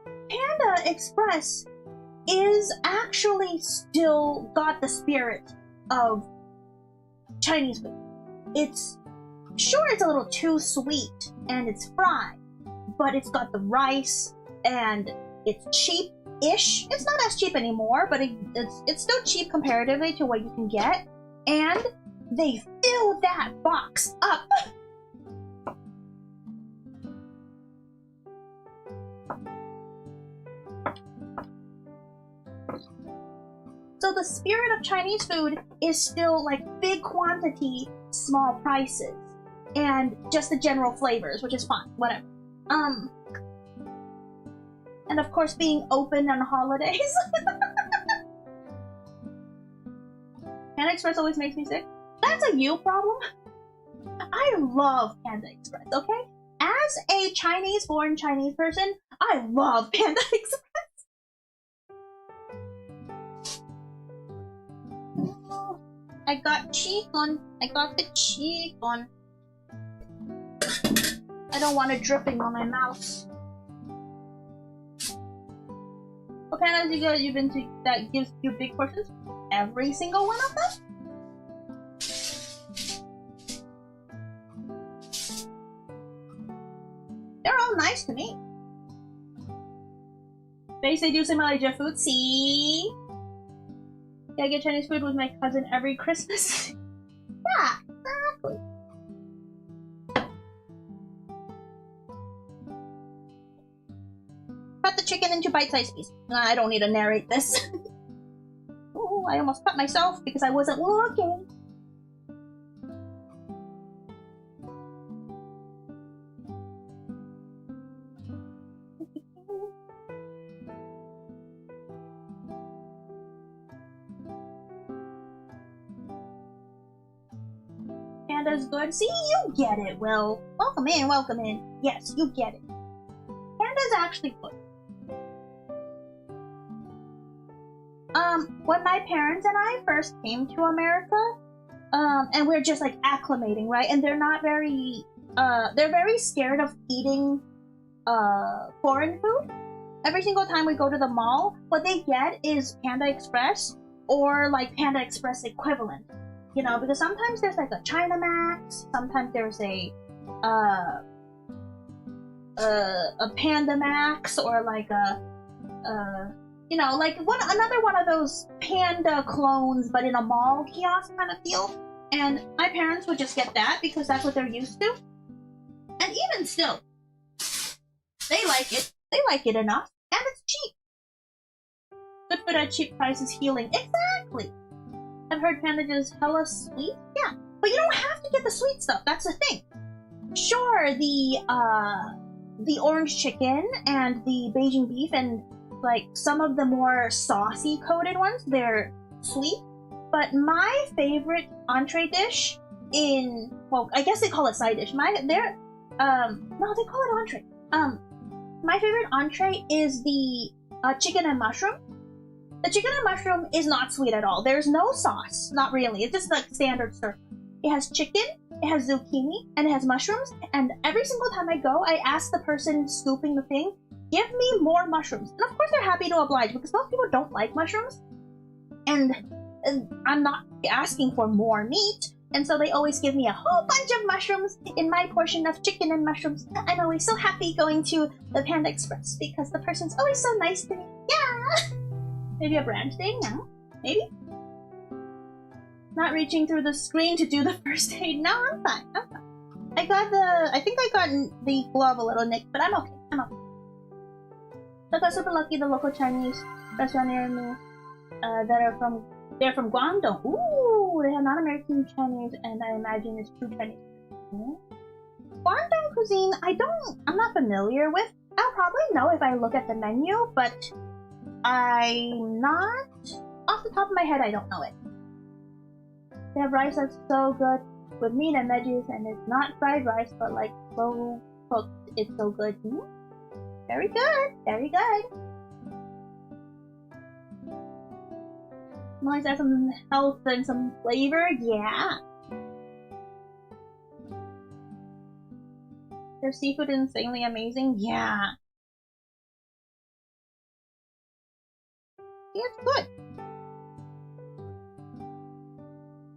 Panda Panda Express is actually still got the spirit of Chinese food. It's a little too sweet and it's fried, but it's got the rice and it's cheap-ish. It's not as cheap anymore, but it's still cheap comparatively to what you can get. And they fill that box up. So the spirit of Chinese food is still like big quantity, small prices, and just the general flavors, which is fine, whatever. And of course being open on holidays. Panda Express always makes me sick. That's a you problem. I love Panda Express, okay? As a Chinese-born Chinese person, I love Panda Express. I got chicken. I got the chicken. I don't want it dripping on my mouth. What pandas you've been to that gives you big portions? Every single one of them? They're all nice to me. They do similar food. See? Yeah, I get Chinese food with my cousin every Christmas. Yeah, exactly. Cut the chicken into bite-sized pieces. I don't need to narrate this. Ooh, I almost cut myself because I wasn't looking. Panda's good. See, you get it, Will. Welcome in, welcome in. Yes, you get it. Panda's actually good. When my parents and I first came to America, and we're just like acclimating, right? And they're not very, they're very scared of eating, foreign food. Every single time we go to the mall, what they get is Panda Express or like Panda Express equivalent. You know, because sometimes there's like a China Max, sometimes there's a Panda Max, or like you know, like another one of those Panda clones, but in a mall kiosk kind of feel. And my parents would just get that because that's what they're used to. And even still, they like it. They like it enough, and it's cheap. Good food at cheap prices, healing. Exactly. I've heard Panda is hella sweet. Yeah, but you don't have to get the sweet stuff. That's the thing. Sure, the orange chicken and the Beijing beef and like some of the more saucy coated ones, they're sweet. But my favorite entree dish well, I guess they call it side dish. No, they call it entree. My favorite entree is the chicken and mushroom. The chicken and mushroom is not sweet at all. There's no sauce. Not really. It's just like standard stuff. It has chicken, it has zucchini, and it has mushrooms. And every single time I go, I ask the person scooping the thing, give me more mushrooms. And of course they're happy to oblige because most people don't like mushrooms. And I'm not asking for more meat. And so they always give me a whole bunch of mushrooms in my portion of chicken and mushrooms. I'm always so happy going to the Panda Express because the person's always so nice to me. Yeah! Maybe a brand thing? No? Maybe? Not reaching through the screen to do the first aid. No, I'm fine. I'm fine. I think I got the glove a little nicked, but I'm okay. I'm okay. So I got super lucky the local Chinese restaurant near me they're from Guangdong. Ooh, they have non-American Chinese, and I imagine it's true Chinese. Guangdong cuisine, I'm not familiar with. I'll probably know if I look at the menu, but I'm not, off the top of my head, I don't know it. They have rice that's so good with meat and veggies, and it's not fried rice, but like slow cooked. It's so good. Very good, very good. Nice, add some health and some flavor, yeah. Their seafood is insanely amazing, yeah. It's good.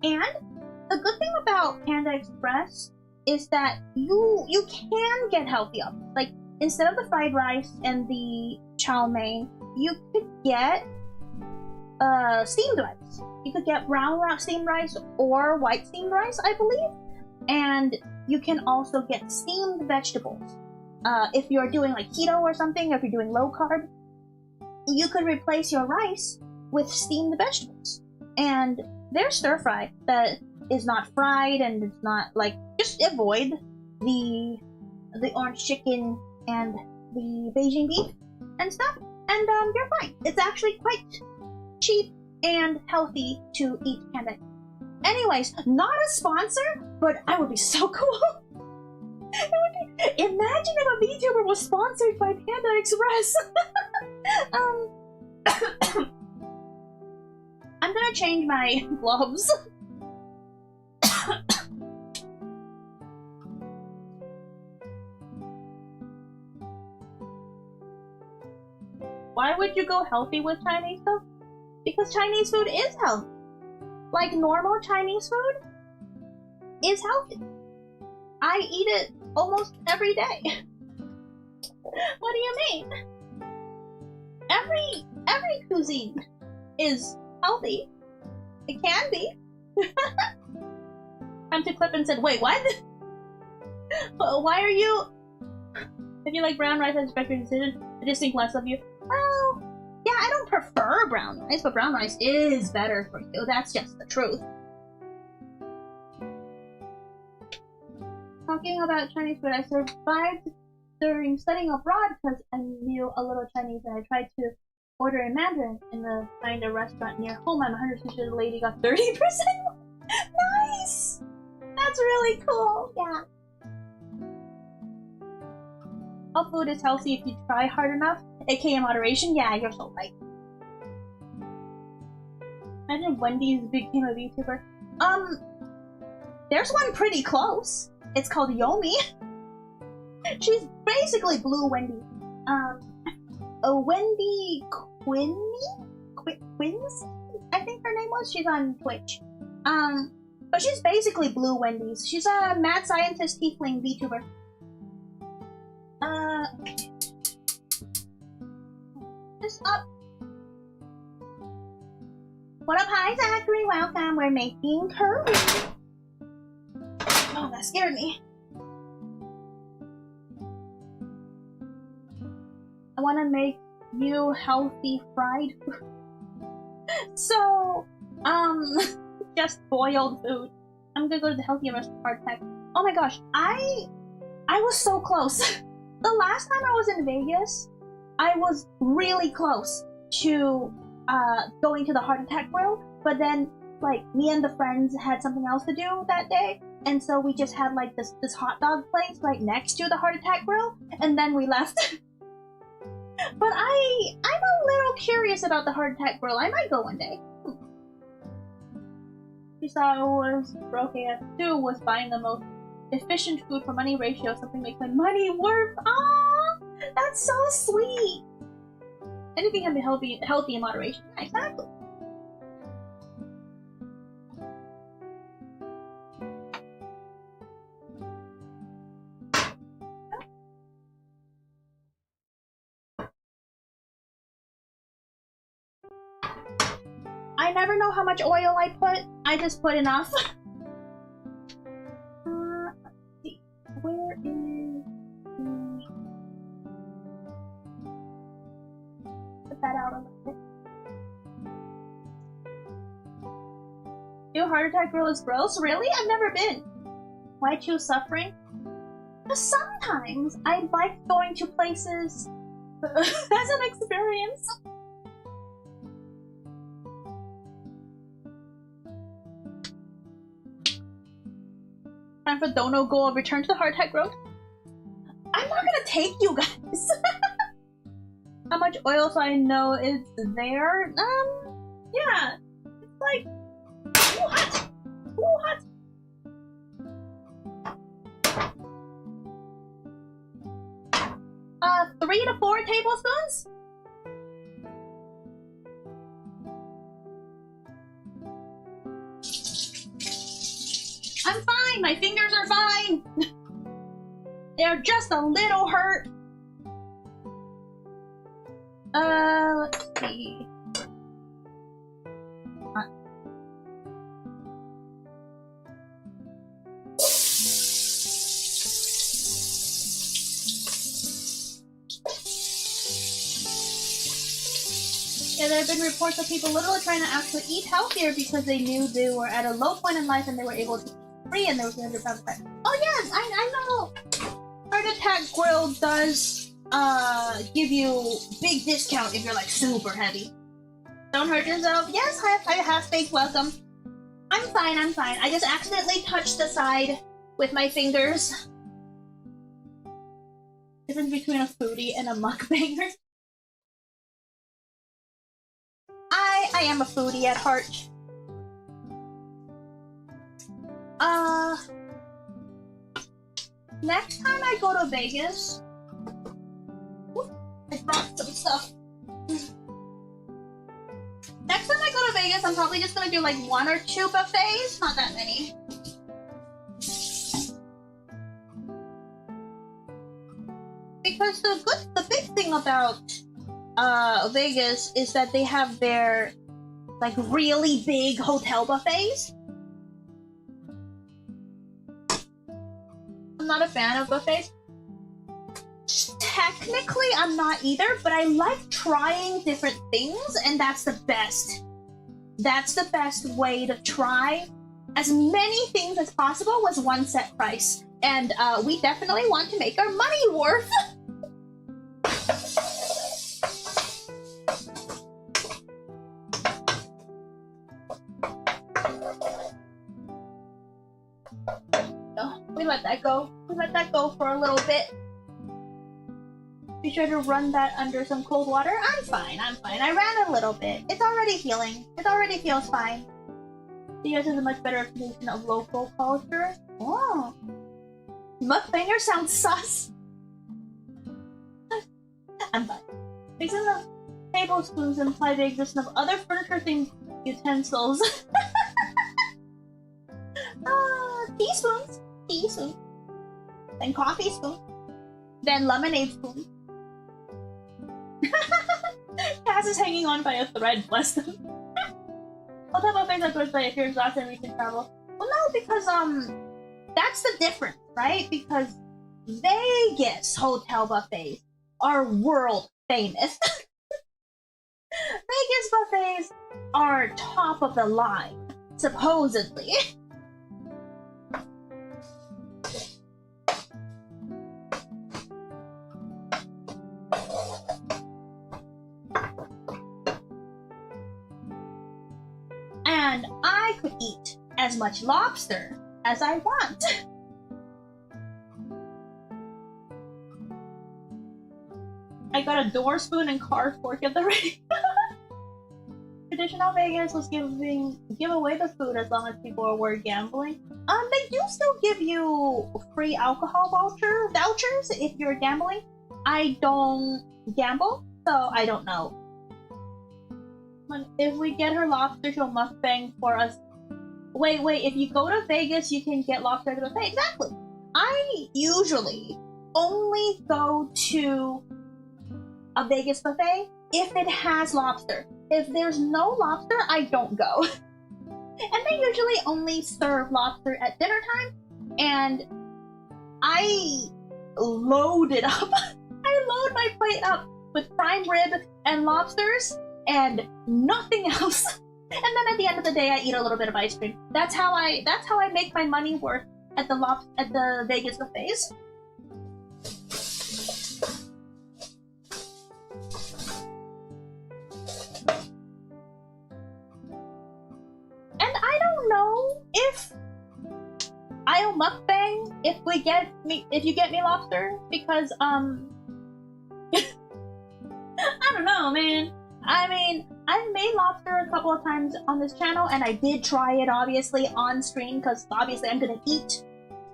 And the good thing about Panda Express is that you can get healthy options. Like, instead of the fried rice and the chow mein, you could get steamed rice. You could get brown steamed rice or white steamed rice, I believe. And you can also get steamed vegetables. If you're doing like keto or something, or if you're doing low carb, you could replace your rice with steamed vegetables. And their stir fry that is not fried and it's not like, just avoid the orange chicken and the Beijing beef and stuff, and you're fine. It's actually quite cheap and healthy to eat Panda. Anyways, not a sponsor, but I would be so cool. Imagine if a VTuber was sponsored by Panda Express. I'm gonna change my gloves. Why would you go healthy with Chinese food? Because Chinese food is healthy. Like, normal Chinese food is healthy. I eat it almost every day. What do you mean? Every cuisine is healthy. It can be. Time to clip and said, wait, what? Why are you... If you like brown rice, I respect your decision. I just think less of you. Well, yeah, I don't prefer brown rice, but brown rice is better for you. That's just the truth. Talking about Chinese food, I survived during studying abroad because I knew a little Chinese, and I tried to order in Mandarin in the kind of restaurant near home. I'm 100% sure the lady got 30%. Nice! That's really cool, yeah. All food is healthy if you try hard enough, aka moderation. Yeah, you're so right. Imagine if Wendy's became a VTuber. There's one pretty close. It's called Yomi. She's basically Blue Wendy. A Wendy Quins? I think her name was. She's on Twitch. But she's basically Blue Wendy's. She's a mad scientist tiefling VTuber. This up. What up, hi Zachary, welcome. We're making curry. Oh, that scared me. I want to make you healthy fried food. So, just boiled food. I'm gonna go to the healthy restaurant hard tech. Oh my gosh, I was so close. The last time I was in Vegas, I was really close to going to the heart attack grill, but then like me and the friends had something else to do that day, and so we just had like this hot dog place right next to the heart attack grill, and then we left. But I'm a little curious about the heart attack grill. I might go one day. She saw I was broke AF too, was buying the most efficient food for money ratio, something makes my money worth. Ah, that's so sweet. Anything can be healthy in moderation. Exactly. I never know how much oil I put. I just put enough. Let's see. Where is the... Put that out a little bit. New heart attack grill is gross? Really? I've never been. Why choose suffering? Because sometimes I like going to places as an experience. Time for Dono Go, return to the heart attack grill. I'm not gonna take you guys. How much oil so I know it's there? Yeah. It's like, ooh, hot! Ooh, hot! fine! My fingers are fine! They're just a little hurt. Let's see. Yeah, there have been reports of people literally trying to actually eat healthier because they knew they were at a low point in life and they were able to eat free and they were 300 pounds fat. Oh yes, I know! Heart Attack Grill does give you big discount if you're like super heavy. Don't hurt yourself. Yes, I have fake welcome. I'm fine, I'm fine. I just accidentally touched the side with my fingers. Difference between a foodie and a mukbanger. I am a foodie at heart. Next time I go to Vegas, I brought some stuff. Next time I go to Vegas, I'm probably just gonna do like 1 or 2 buffets, not that many. Because the big thing about Vegas is that they have their like really big hotel buffets. I'm not a fan of buffets. Technically, I'm not either, but I like trying different things, and that's the best. That's the best way to try as many things as possible with one set price. And we definitely want to make our money worth. We let that go. We let that go for a little bit. Be sure to run that under some cold water. I'm fine, I'm fine. I ran a little bit. It's already healing. It already feels fine. The US is a much better representation of local culture. Oh. Mukbanger sounds sus. I'm fine. Because of tablespoons imply the existence of other furniture-themed utensils. Teaspoons. Teaspoon. Then coffee spoon. Then lemonade spoon. Cass is hanging on by a thread, bless them. Hotel buffets are good, but if you're exhausted, we can travel. Well, no, because, that's the difference, right? Because Vegas hotel buffets are world famous. Vegas buffets are top of the line, supposedly. And I could eat as much lobster as I want. I got a door spoon and carved fork at the rate. Traditional Vegas was give away the food as long as people were gambling. They do still give you free alcohol vouchers if you're gambling. I don't gamble, so I don't know. If we get her lobster, she'll mukbang for us. Wait, if you go to Vegas, you can get lobster at the buffet. Exactly. I usually only go to a Vegas buffet if it has lobster. If there's no lobster, I don't go. And they usually only serve lobster at dinner time, and I load it up. I load my plate up with prime rib and lobsters and nothing else. And then at the end of the day, I eat a little bit of ice cream. That's how I make my money worth at the Vegas buffets. And I don't know if I'll mukbang if you get me lobster, because I don't know, man. I mean, I've made lobster a couple of times on this channel, and I did try it, obviously, on stream, because obviously I'm gonna eat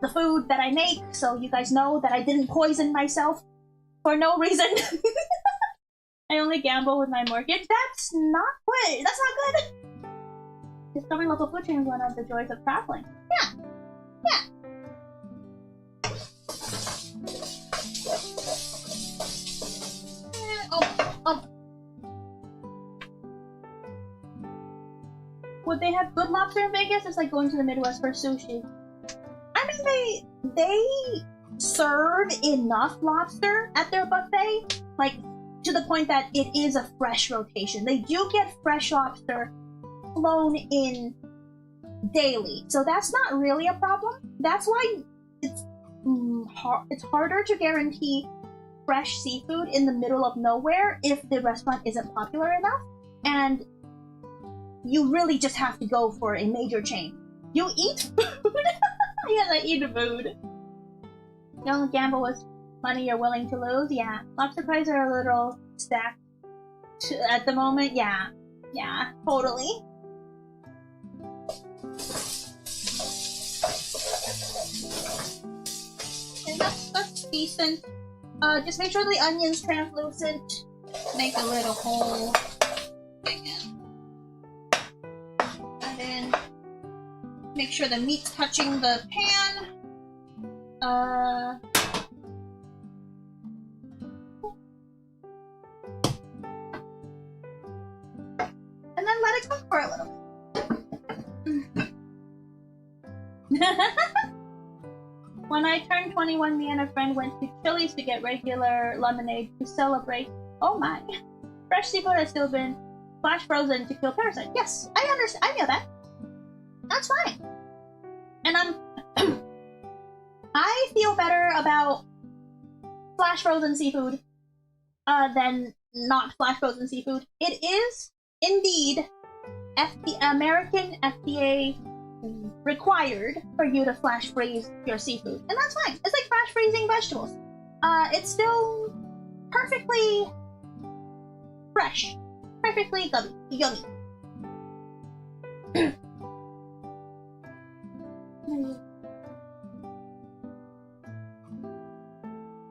the food that I make, so you guys know that I didn't poison myself for no reason. I only gamble with my mortgage. That's not good. That's not good. Discovering local food chains is one of the joys of traveling. Yeah. Yeah. Would they have good lobster in Vegas? It's like going to the Midwest for sushi. I mean, they serve enough lobster at their buffet, like to the point that it is a fresh rotation. They do get fresh lobster flown in daily, so that's not really a problem. That's why it's harder to guarantee fresh seafood in the middle of nowhere if the restaurant isn't popular enough, and you really just have to go for a major chain. You eat food? Yes, I eat food. Don't gamble with money you're willing to lose. Yeah, lobster prices are a little stacked at the moment. Yeah, totally. Okay, that's decent. Just make sure the onion's translucent. Make a little hole. And then make sure the meat's touching the pan. And then let it cook for a little bit. When I turned 21, me and a friend went to Chili's to get regular lemonade to celebrate. Oh my. Fresh seafood has still been flash frozen to kill parasites. Yes, I understand. I know that. That's fine. And I feel better about flash frozen seafood than not flash frozen seafood. It is indeed American FDA required for you to flash freeze your seafood, and that's fine. It's like flash freezing vegetables. It's still perfectly fresh, perfectly yummy.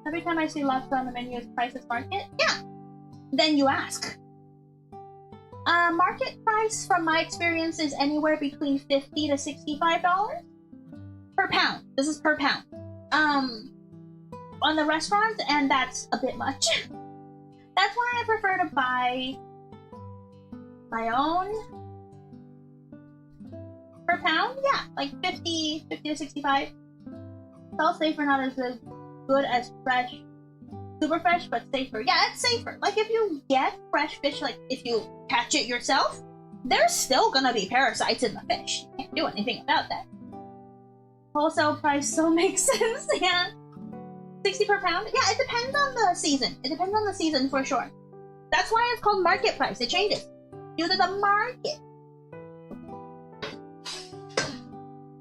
Every time I see lobster on the menu, it's prices market. Yeah. Then you ask. Market price, from my experience, is anywhere between $50 to $65 per pound. This is per pound. On the restaurant, and that's a bit much. That's why I prefer to buy my own per pound. Yeah, like 50 to 65. It's safer, not as good as fresh. Super fresh, but safer. Yeah, it's safer. Like, if you get fresh fish, like, if you catch it yourself, there's still gonna be parasites in the fish. You can't do anything about that. Wholesale price still makes sense, yeah. 60 per pound? Yeah, it depends on the season. It depends on the season for sure. That's why it's called market price. It changes due to the market.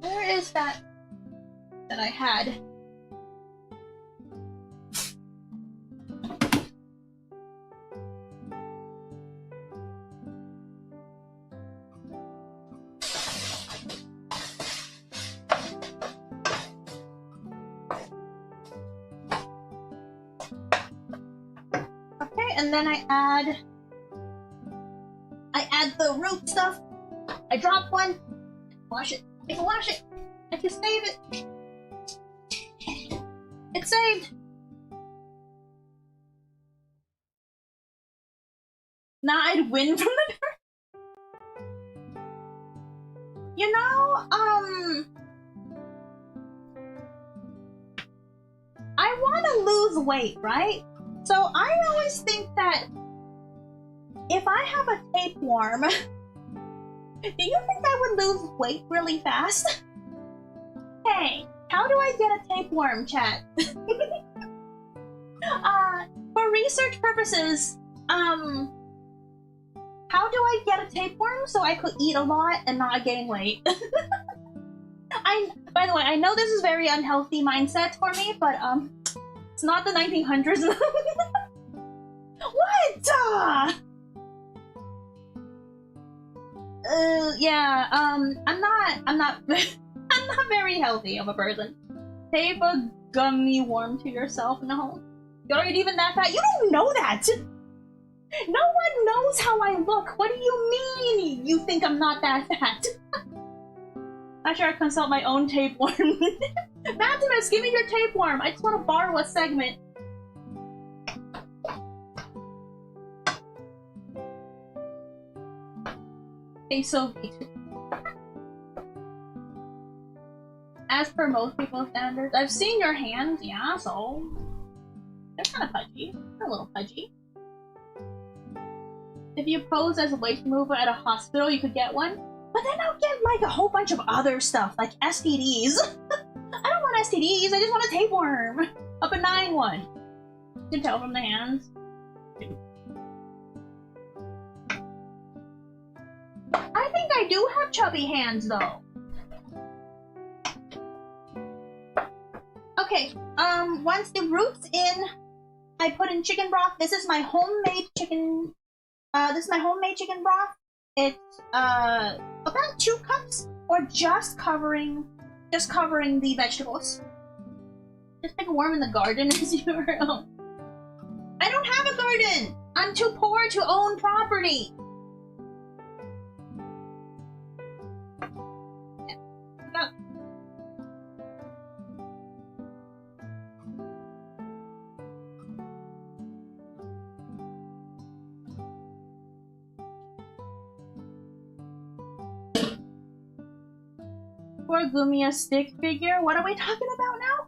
Where is that I had? And then I add the root stuff. I drop one. Wash it. I can wash it. I can save it. It's saved. Now I'd win from the You know, I want to lose weight, right? So I always think that if I have a tapeworm, do you think I would lose weight really fast? Hey, how do I get a tapeworm, chat? For research purposes, how do I get a tapeworm so I could eat a lot and not gain weight? By the way, I know this is very unhealthy mindset for me, but it's not the 1900s. What? Yeah. I'm not I'm not very healthy of a person. Tape a gummy worm to yourself. No, you aren't even that fat. You don't know that. No one knows how I look. What do you mean? You think I'm not that fat? Not sure I consult my own tapeworm. Maximus, give me your tapeworm. I just want to borrow a segment. Okay, so as per most people's standards, I've seen your hands, yeah, so they're kind of pudgy. They're a little pudgy. If you pose as a waste remover at a hospital, you could get one. But then I'll get like a whole bunch of other stuff, like STDs. I don't want STDs, I just want a tapeworm. A benign one. You can tell from the hands. I think I do have chubby hands though. Okay, once the root's in, I put in chicken broth. This is my homemade chicken. This is my homemade chicken broth. It's about 2 cups, or just covering the vegetables. Just like a worm in the garden is your own. I don't have a garden. I'm too poor to own property. For Guumi a stick figure? What are we talking about now?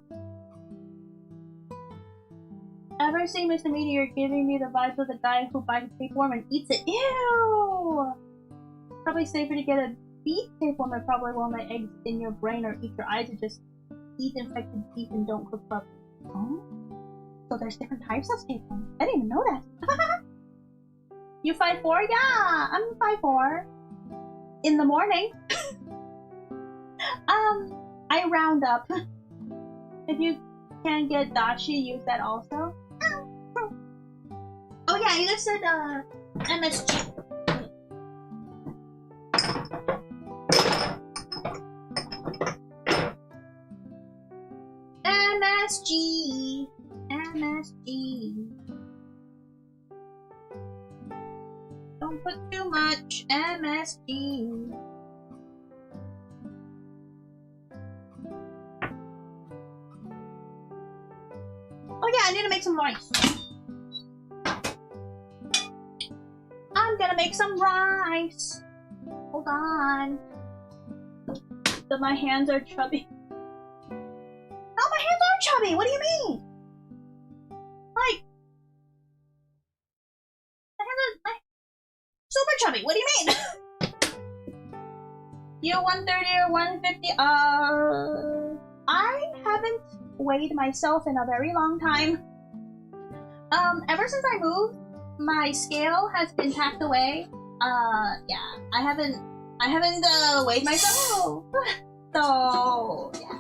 Ever seen Mr. Meteor giving me the vibes of the guy who buys a tapeworm and eats it? Ew! Probably safer to get a beef tapeworm than probably won't let eggs in your brain or eat your eyes or just eat infected beef and don't cook properly. Oh? So there's different types of tapeworms. I didn't even know that. You 5'4"? Yeah, I'm 5'4". In the morning. I round up. If you can get dashi, use that also. Oh yeah, you just said MSG. MSG. MSG. Don't put too much MSG. Oh yeah, I need to make some rice. I'm gonna make some rice. Hold on. But my hands are chubby. No, my hands aren't chubby. What do you mean? Like, my hands are super chubby. What do you mean? You 130 or 150? I haven't weighed myself in a very long time. Ever since I moved, my scale has been packed away. Yeah, I haven't weighed myself. So, yeah.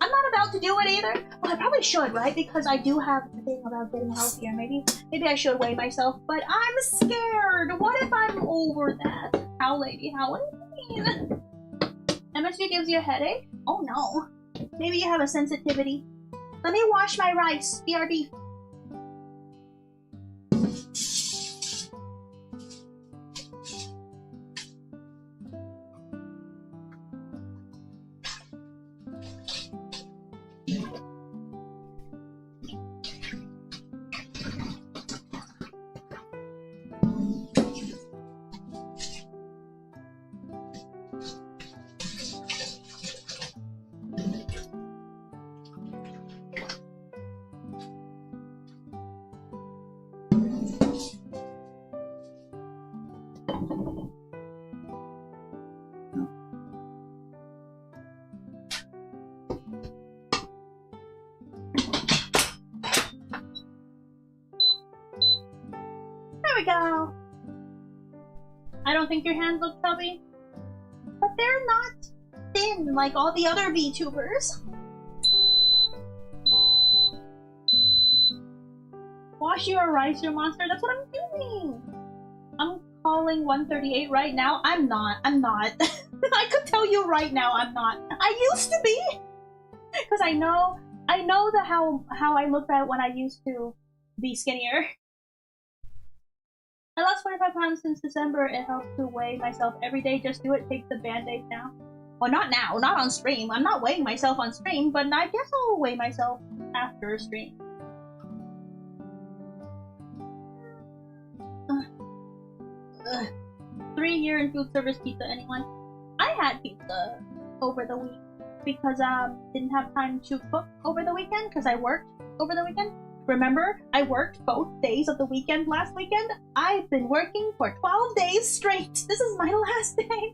I'm not about to do it either. Well, I probably should, right? Because I do have the thing about getting healthier. Maybe I should weigh myself, but I'm scared. What if I'm over that? How, lady? How? What do you mean? MSG gives you a headache? Oh no. Maybe you have a sensitivity. Let me wash my rice. BRB. Go. I don't think your hands look chubby, but they're not thin like all the other VTubers. Wash your rice, you monster. That's what I'm doing. I'm calling 138 right now. I'm not. I could tell you right now I'm not. I used to be, because I know how I looked at when I used to be skinnier. I lost 25 pounds since December. It helps to weigh myself every day. Just do it. Take the band-aid now. Well, not now. Not on stream. I'm not weighing myself on stream, but I guess I'll weigh myself after stream. 3 year in food service pizza, anyone? I had pizza over the week because didn't have time to cook over the weekend because I worked over the weekend. Remember, I worked both days of the weekend last weekend. I've been working for 12 days straight. This is my last day.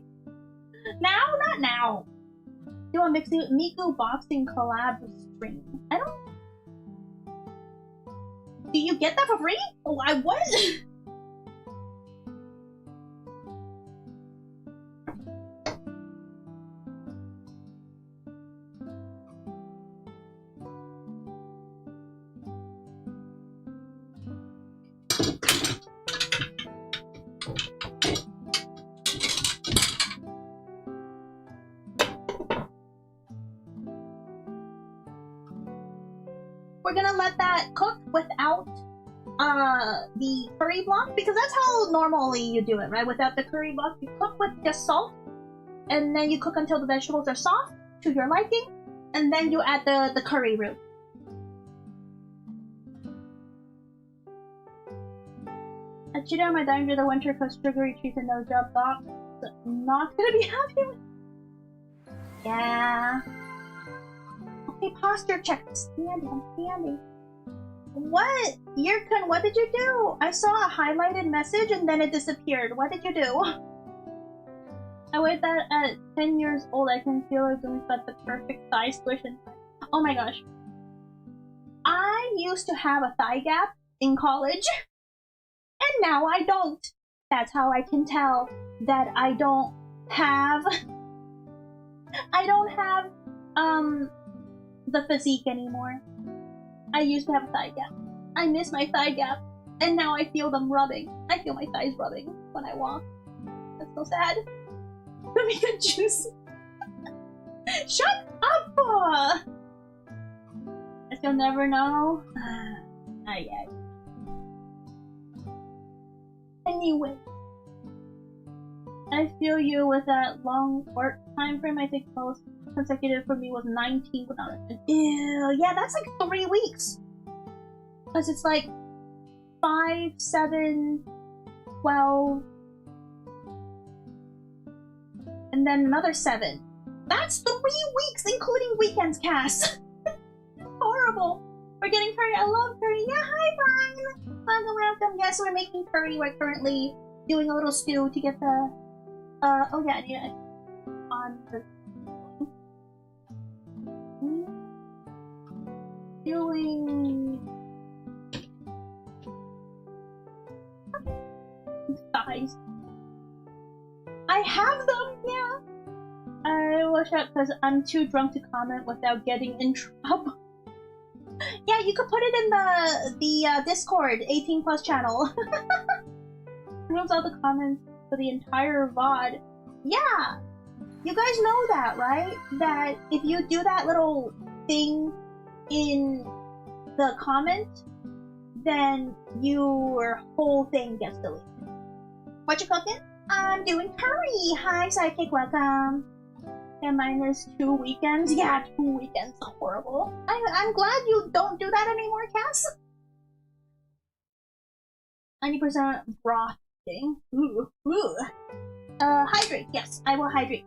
Now? Not now. Do a Miku boxing collab stream. I don't... Do you get that for free? Oh, what? We're gonna let that cook without the curry block because that's how normally you do it, right? Without the curry block, you cook with just salt, and then you cook until the vegetables are soft to your liking, and then you add the curry root. I cheated on my diet during the winter because sugary treats and no job. Doc, not gonna be happy with. Yeah. Okay, posture check. Standing, I'm standing. What? Yurkun, what did you do? I saw a highlighted message and then it disappeared. What did you do? I weighed that at 10 years old. I can feel it doing the perfect thigh squish and... Oh my gosh. I used to have a thigh gap in college. And now I don't. That's how I can tell that I don't have the physique anymore. I used to have a thigh gap. I miss my thigh gap, and now I feel them rubbing. I feel my thighs rubbing when I walk. That's so sad. Let me get juice. Shut up! Guess you'll never know. Not yet. Anyway, I feel you with that long work time frame. I think most consecutive for me was 19 without it. Ew, yeah, that's like 3 weeks. Because it's like 5, 7, 12, and then another 7. That's 3 weeks, including weekends, Cass. Horrible. We're getting curry. I love curry. Yeah, hi, Brian. Welcome. Yes, we're making curry. We're currently doing a little stew to get the. Oh yeah, I need it on the. Doing thighs. I have them. Yeah. I wish out because I'm too drunk to comment without getting in trouble. Yeah, you could put it in the Discord 18+ channel. Removes all the comments for the entire VOD. Yeah, you guys know that, right? That if you do that little thing in the comment, then your whole thing gets deleted. What you cooking? I'm doing curry. Hi, Sidekick, welcome. And mine is 2 weekends. Yeah, 2 weekends. Horrible. I'm glad you don't do that anymore, Cass. 90% broth thing. Ooh, ooh. Hydrate. Yes, I will hydrate.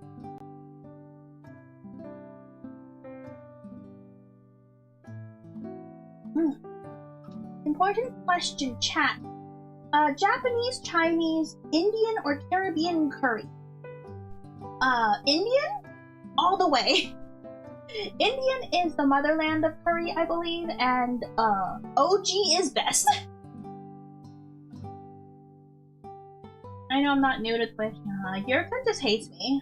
Important question, chat. Japanese, Chinese, Indian, or Caribbean curry? Indian? All the way. Indian is the motherland of curry, I believe, and OG is best. I know I'm not new to Twitch. Yurka just hates me.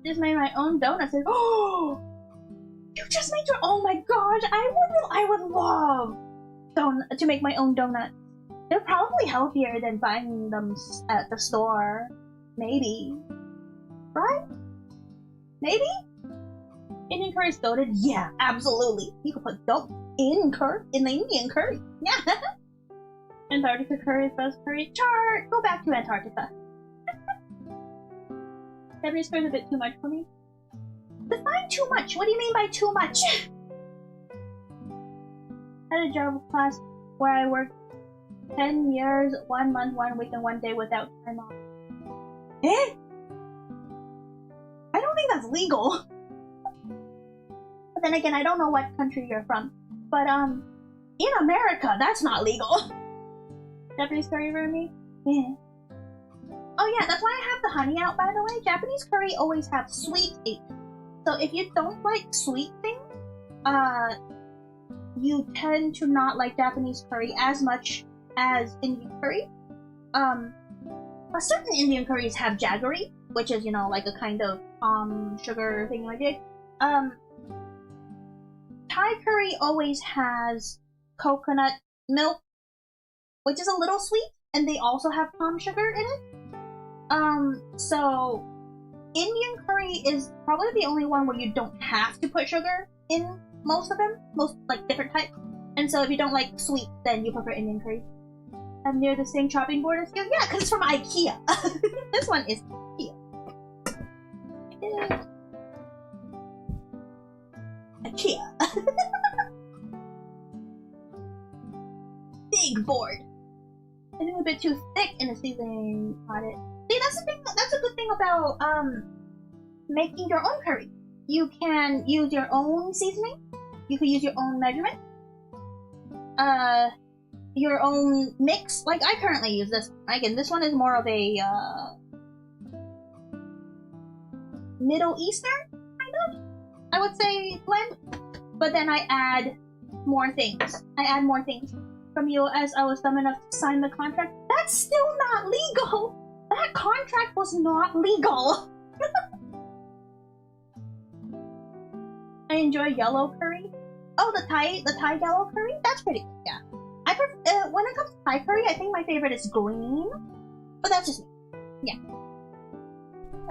Just made my own donuts. Oh, you just made your. Oh my gosh! I would love to make my own donuts. They're probably healthier than buying them at the store. Maybe. Right? Maybe? Indian curry is goated? Yeah, absolutely. You can put dope in the Indian curry. Yeah. Antarctica curry is best curry. Chart! Go back to Antarctica. Japanese curry is a bit too much for me. Define too much. What do you mean by too much? I had a job class where I worked 10 years, 1 month, 1 week, and 1 day without time off. Eh? I don't think that's legal. But then again, I don't know what country you're from. But, in America, that's not legal. Japanese curry for me? Yeah. Oh yeah, that's why I have the honey out, by the way. Japanese curry always have sweet taste. So if you don't like sweet things, you tend to not like Japanese curry as much as Indian curry. Certain Indian curries have jaggery, which is, you know, like a kind of sugar thing like it. Thai curry always has coconut milk, which is a little sweet, and they also have palm sugar in it. So Indian curry is probably the only one where you don't have to put sugar in most of them, most like different types. And so if you don't like sweet, then you prefer Indian curry. I'm near the same chopping board as you. Yeah, because it's from IKEA. This one is IKEA. IKEA. Big board. I think a bit too thick in a seasoning on it. See, that's the thing. That's a good thing about making your own curry. You can use your own seasoning. You can use your own measurement. Your own mix. Like I currently use this. Again, this one is more of a Middle Eastern kind of, I would say, blend. But then I add more things. From you as I was dumb enough to sign the contract. That's still not legal. That contract was not legal. I enjoy yellow curry. Oh, the Thai yellow curry. That's pretty good. Yeah. I prefer when it comes to Thai curry. I think my favorite is green, but that's just me. Yeah.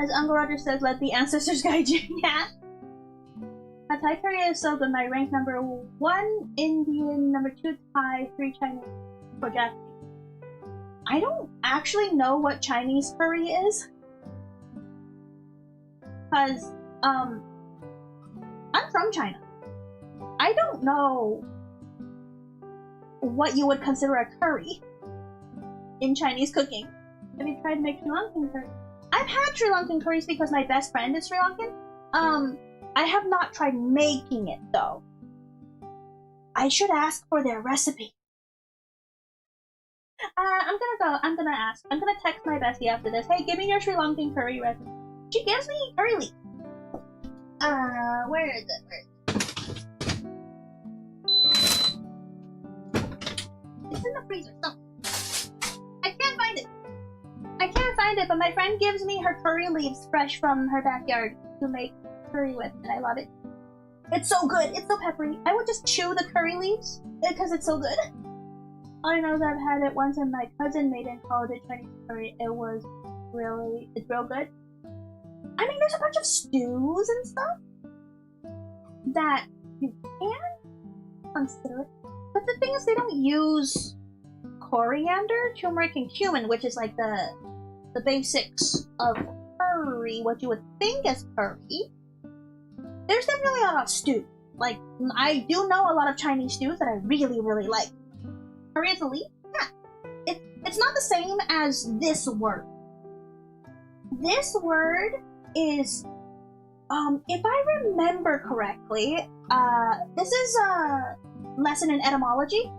As Uncle Roger says, let the ancestors guide you. Yeah. Thai curry is so good. My rank number 1 Indian, number 2 Thai, 3 Chinese, 4 Japanese. I don't actually know what Chinese curry is, cause I'm from China. I don't know what you would consider a curry in Chinese cooking. Have you tried to make Sri Lankan curry? I've had Sri Lankan curries because my best friend is Sri Lankan. I have not tried making it though. I should ask for their recipe. I'm gonna ask. I'm gonna text my bestie after this. Hey, give me your Sri Lankan curry recipe. She gives me curry leaf. Where is it? It's in the freezer somewhere. I can't find it, but my friend gives me her curry leaves fresh from her backyard to make curry with, and I love it. It's so good. It's so peppery. I would just chew the curry leaves because it's so good. All I know is I've had it once, and my cousin made it and called it Chinese curry. It's real good. I mean, there's a bunch of stews and stuff that you can consider it. But the thing is, they don't use coriander, turmeric, and cumin, which is like the basics of curry, what you would think is curry. There's definitely a lot of stew. Like, I do know a lot of Chinese stews that I really, really like. Curry as a leaf? Yeah. It's not the same as this word. This word is, if I remember correctly, this is a lesson in etymology.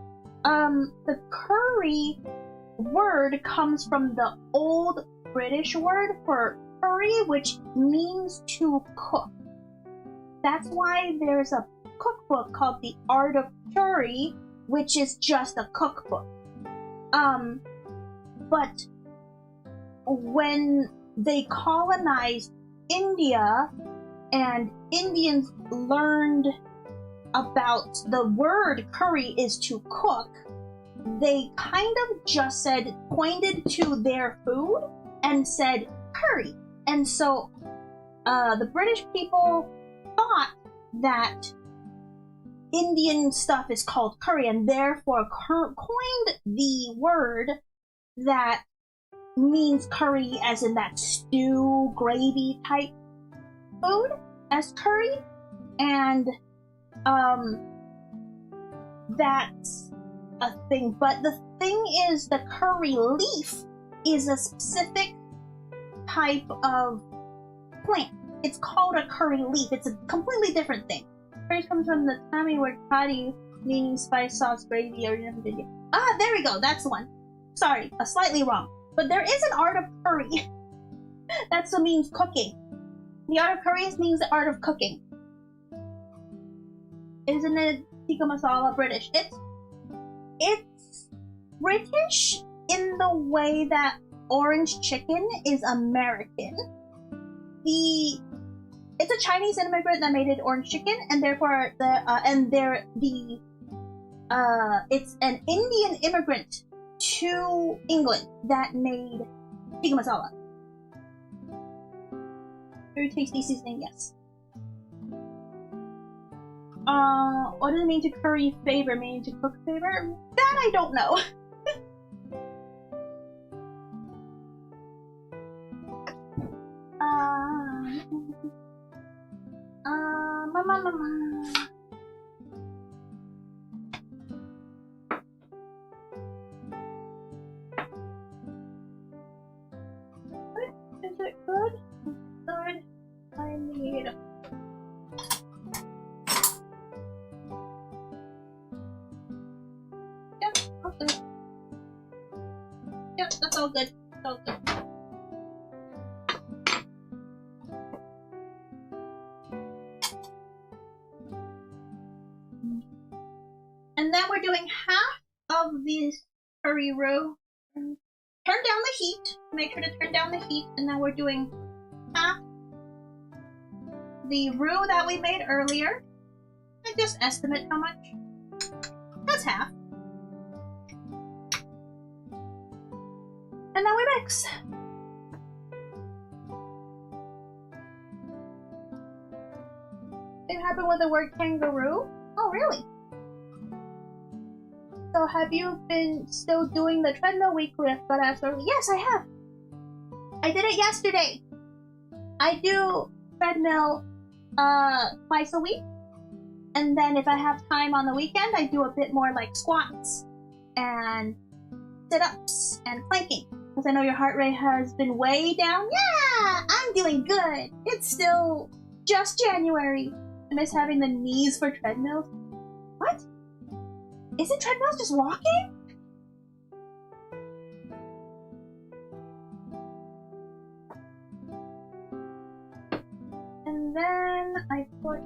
The curry word comes from the old British word for curry, which means to cook. That's why there's a cookbook called The Art of Curry, which is just a cookbook. But when they colonized India and Indians learned about the word curry is to cook, they kind of just pointed to their food and said curry. And so the British people thought that Indian stuff is called curry, and therefore coined the word that means curry, as in that stew, gravy type food, as curry, and that's a thing. But the thing is, the curry leaf is a specific type of plant. It's called a curry leaf. It's a completely different thing. Curry comes from the Tamil word kari, meaning spice, sauce, gravy, or video. Ah, there we go. That's the one. Sorry, slightly wrong. But there is an art of curry. That still means cooking. The art of curry means the art of cooking. Isn't it tikka masala British? It's British in the way that orange chicken is American. It's a Chinese immigrant that made it orange chicken, and therefore it's an Indian immigrant to England that made tikka masala. Very tasty seasoning, yes. What does it mean to curry favor? Meaning to cook favor? That I don't know. Is it good? Good. I need. Yep, okay. Yep, that's all good. That's all good. And then we're doing half of this curry roux. Turn down the heat. Make sure to turn down the heat. And then we're doing half the roux that we made earlier. And just estimate how much. That's half. And then we mix. It happened with the word kangaroo? Oh, really? So have you been still doing the treadmill weekly? I forgot to ask earlier. Yes, I have. I did it yesterday. I do treadmill twice a week. And then if I have time on the weekend, I do a bit more like squats and sit-ups and planking. Because I know your heart rate has been way down. Yeah, I'm doing good. It's still just January. I miss having the knees for treadmills. What? Isn't treadmills just walking? And then I put...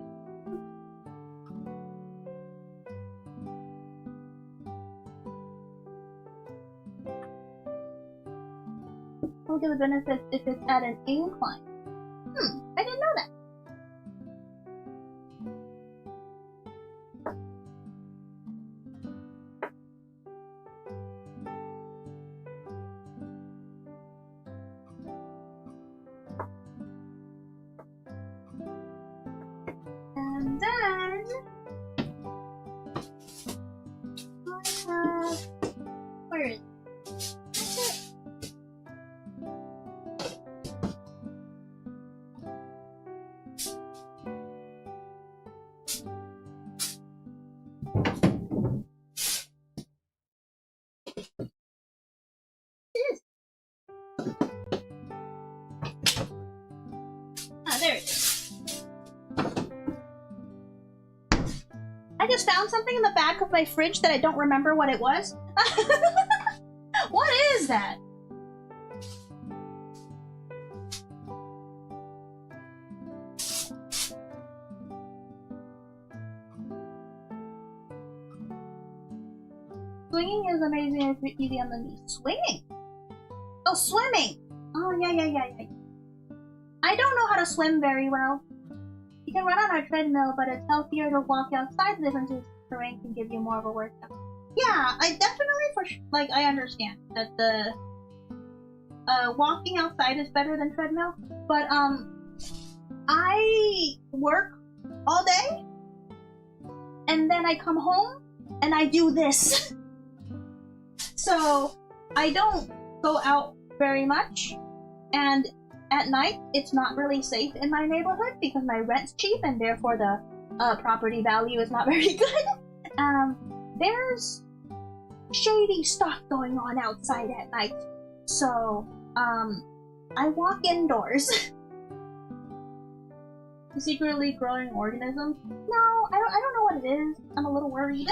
I'll give the benefits if it's at an incline. I didn't know that. And then I have, where is it? There it is. I just found something in the back of my fridge that I don't remember what it was. What is that? Swinging is amazing if you're easy on the knees. Swinging? Oh, swimming! Oh, yeah. I don't know how to swim very well. You can run on a treadmill, but it's healthier to walk outside. The difference is terrain can give you more of a workout. Yeah, I definitely, I understand that the walking outside is better than treadmill, but I work all day, and then I come home and I do this. So I don't go out very much, and at night it's not really safe in my neighborhood because my rent's cheap and therefore the property value is not very good. There's shady stuff going on outside at night, so I walk indoors. Secretly growing organisms? No, I don't know what it is. I'm a little worried.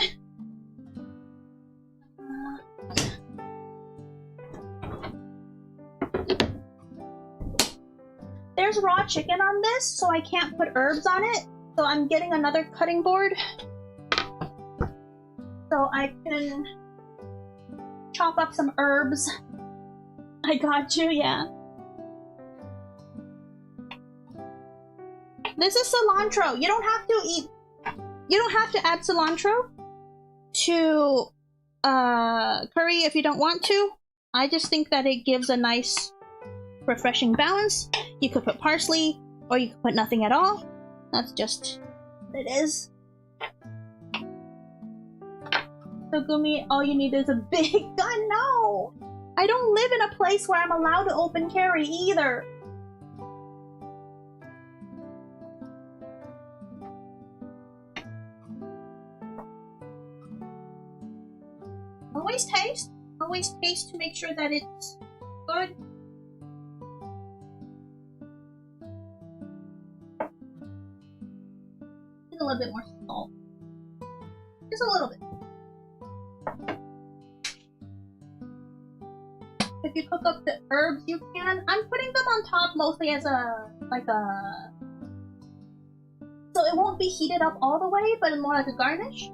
There's raw chicken on this, so I can't put herbs on it. So I'm getting another cutting board so I can chop up some herbs. I got you, yeah. This is cilantro. You don't have to add cilantro to curry if you don't want to. I just think that it gives a nice refreshing balance. You could put parsley or you could put nothing at all. That's just what it is. So Guumi, all you need is a big gun? No! I don't live in a place where I'm allowed to open carry either. Always taste. Always taste to make sure that it's good. A little bit more salt. Just a little bit. If you cook up the herbs, you can. I'm putting them on top mostly as so it won't be heated up all the way, but more like a garnish.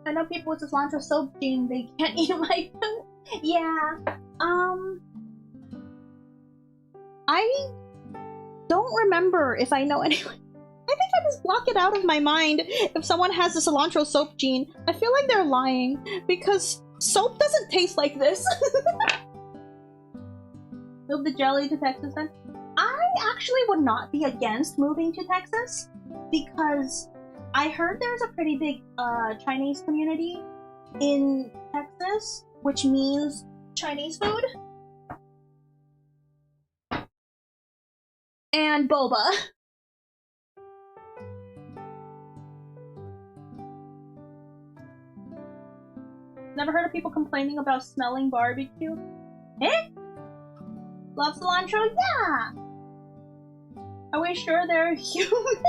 I know people with cilantro soap gene, they can't eat my food. Yeah, I don't remember if I know anyone. I think I just block it out of my mind if someone has the cilantro soap gene. I feel like they're lying, because soap doesn't taste like this. Move the jelly to Texas then? I actually would not be against moving to Texas, because I heard there's a pretty big Chinese community in Texas, which means Chinese food. And boba. Never heard of people complaining about smelling barbecue? Eh? Love cilantro? Yeah! Are we sure they're human?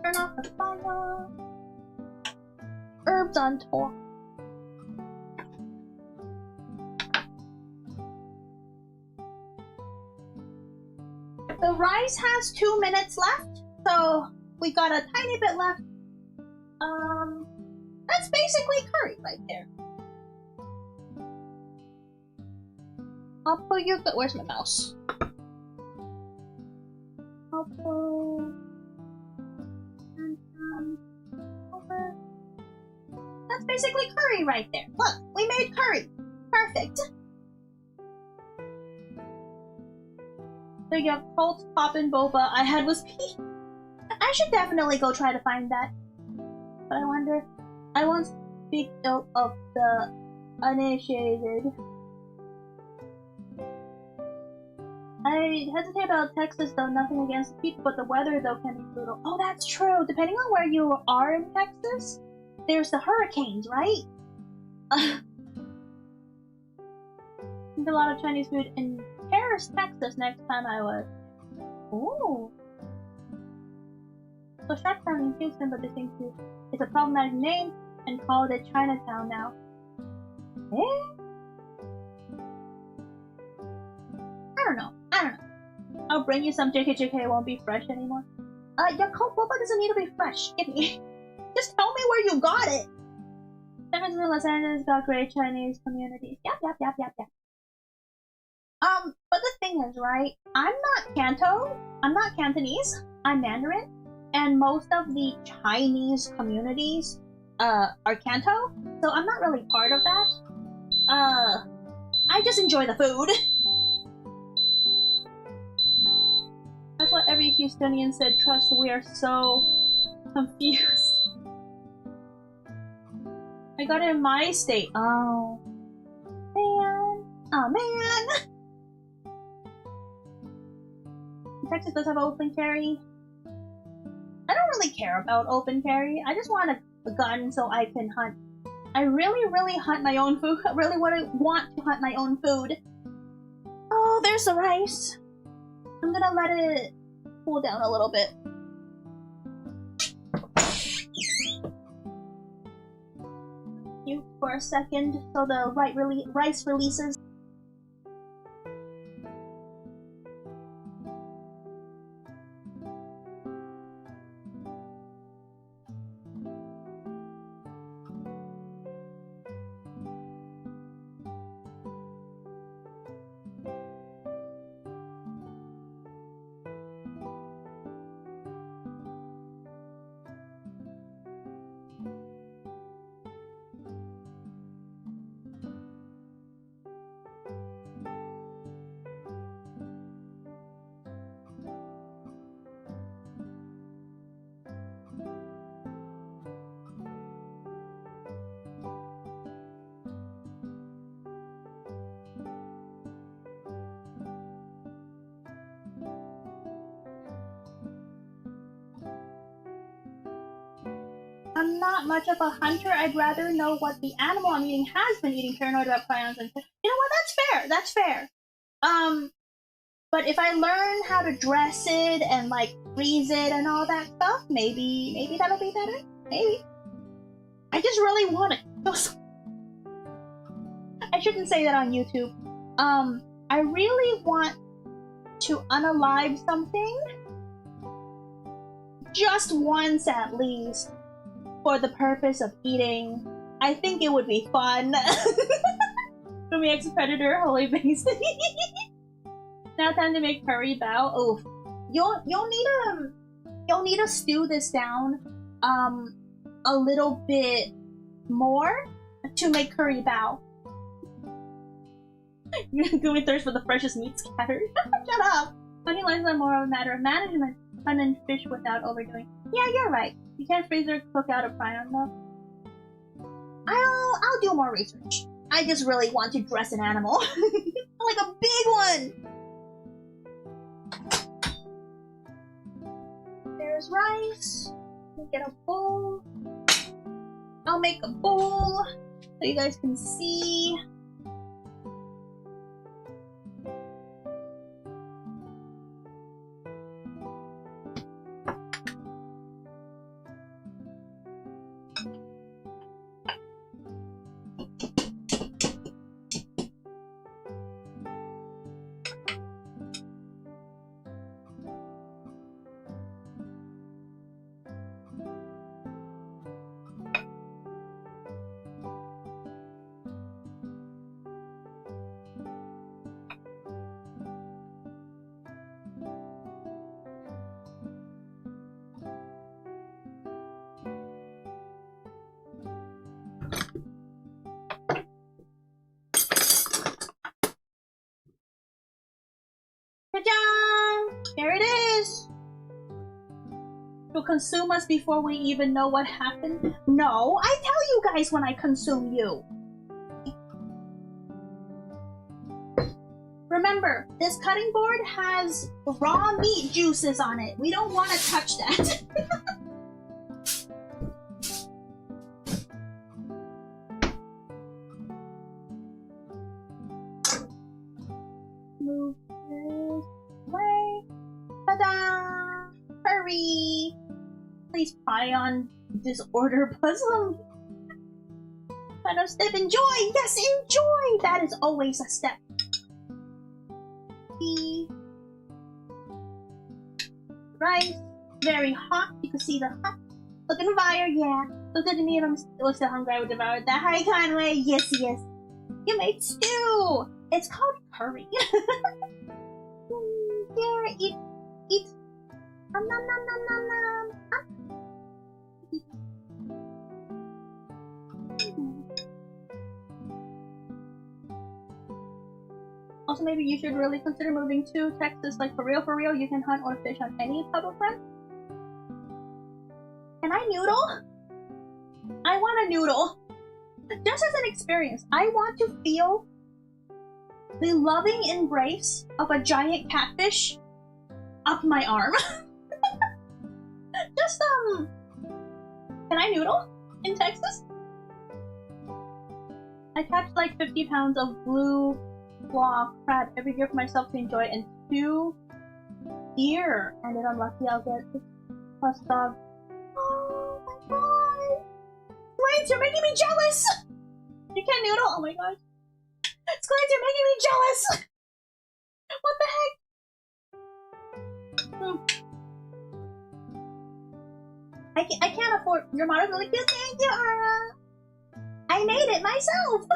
Turn off the fire. Herbs on top. The rice has 2 minutes left, so we got a tiny bit left. That's basically curry right there. I'll put you. Where's my mouse? I'll put. Over. That's basically curry right there. Look, we made curry. Perfect. So you have Colt, Poppin', Boba. I had was pea. I should definitely go try to find that. But I wonder. I won't speak ill of the uninitiated. I hesitate about Texas though, nothing against the people, but the weather though can be brutal. Oh, that's true. Depending on where you are in Texas, there's the hurricanes, right? Eat a lot of Chinese food in Paris, Texas next time I was. Ooh. So Shacktown in Houston, but they think it's a problematic name and called it Chinatown now. Eh? I don't know. I'll bring you some JKJK, it won't be fresh anymore. Your cold boba doesn't need to be fresh. Give me. Just tell me where you got it. Chinese in Los Angeles got great Chinese communities. Yep. But the thing is, right, I'm not Cantonese, I'm Mandarin, and most of the Chinese communities, are Canto, so I'm not really part of that. I just enjoy the food. That's what every Houstonian said, trust, we are so confused. I got it in my state. Oh. Man. Texas does have open carry. I don't really care about open carry. I just want a gun so I can hunt. I really hunt my own food. I really want to hunt my own food. Oh, there's the rice. I'm gonna let it cool down a little bit. Mute for a second so the rice releases. I'm not much of a hunter. I'd rather know what the animal I'm eating has been eating. Paranoid about prions and... You know what? That's fair. But if I learn how to dress it and, like, freeze it and all that stuff, maybe that'll be better? Maybe. I just really want it. I shouldn't say that on YouTube. I really want to unalive something. Just once at least. For the purpose of eating. I think it would be fun. Guumi ex-predator, holy base. Now time to make curry bao. Oof. You'll need to stew this down a little bit more to make curry bao. Guumi thirst for the freshest meat scattered. Shut up! Funny lines are more of a matter of management. Hunt and fish without overdoing. Yeah, you're right. You can't freeze or cook out a prion though. I'll do more research. I just really want to dress an animal. Like a big one! There's rice. Let me get a bowl. I'll make a bowl so you guys can see. Ta-da! There it is! You'll consume us before we even know what happened? No, I tell you guys when I consume you. Remember, this cutting board has raw meat juices on it. We don't want to touch that. Move this way. Ta-da! Hurry! Please prion disorder puzzle. Final step, enjoy! Yes, enjoy! That is always a step. Rice, very hot. You can see the hot looking fire, yeah. Looked at me and I'm still hungry. I would devour that. Hi, Conway. Yes, yes. You made stew. It's called curry. Yeah, eat. Nom nom nom nom nom nom. Also, maybe you should really consider moving to Texas. Like, for real, you can hunt or fish on any public land. Can I noodle? I want a noodle. Just as an experience, I want to feel the loving embrace of a giant catfish up my arm. Just, can I noodle in Texas? I catch like 50 pounds of blue claw crab every year for myself to enjoy, and 2 deer. And if I'm lucky, I'll get plus dog. Oh my god! Squads, you're making me jealous! You can't noodle? Oh my gosh. Squads, you're making me jealous! What the heck? I can't afford. Your motto's really cute. Thank you, Ara. I made it myself.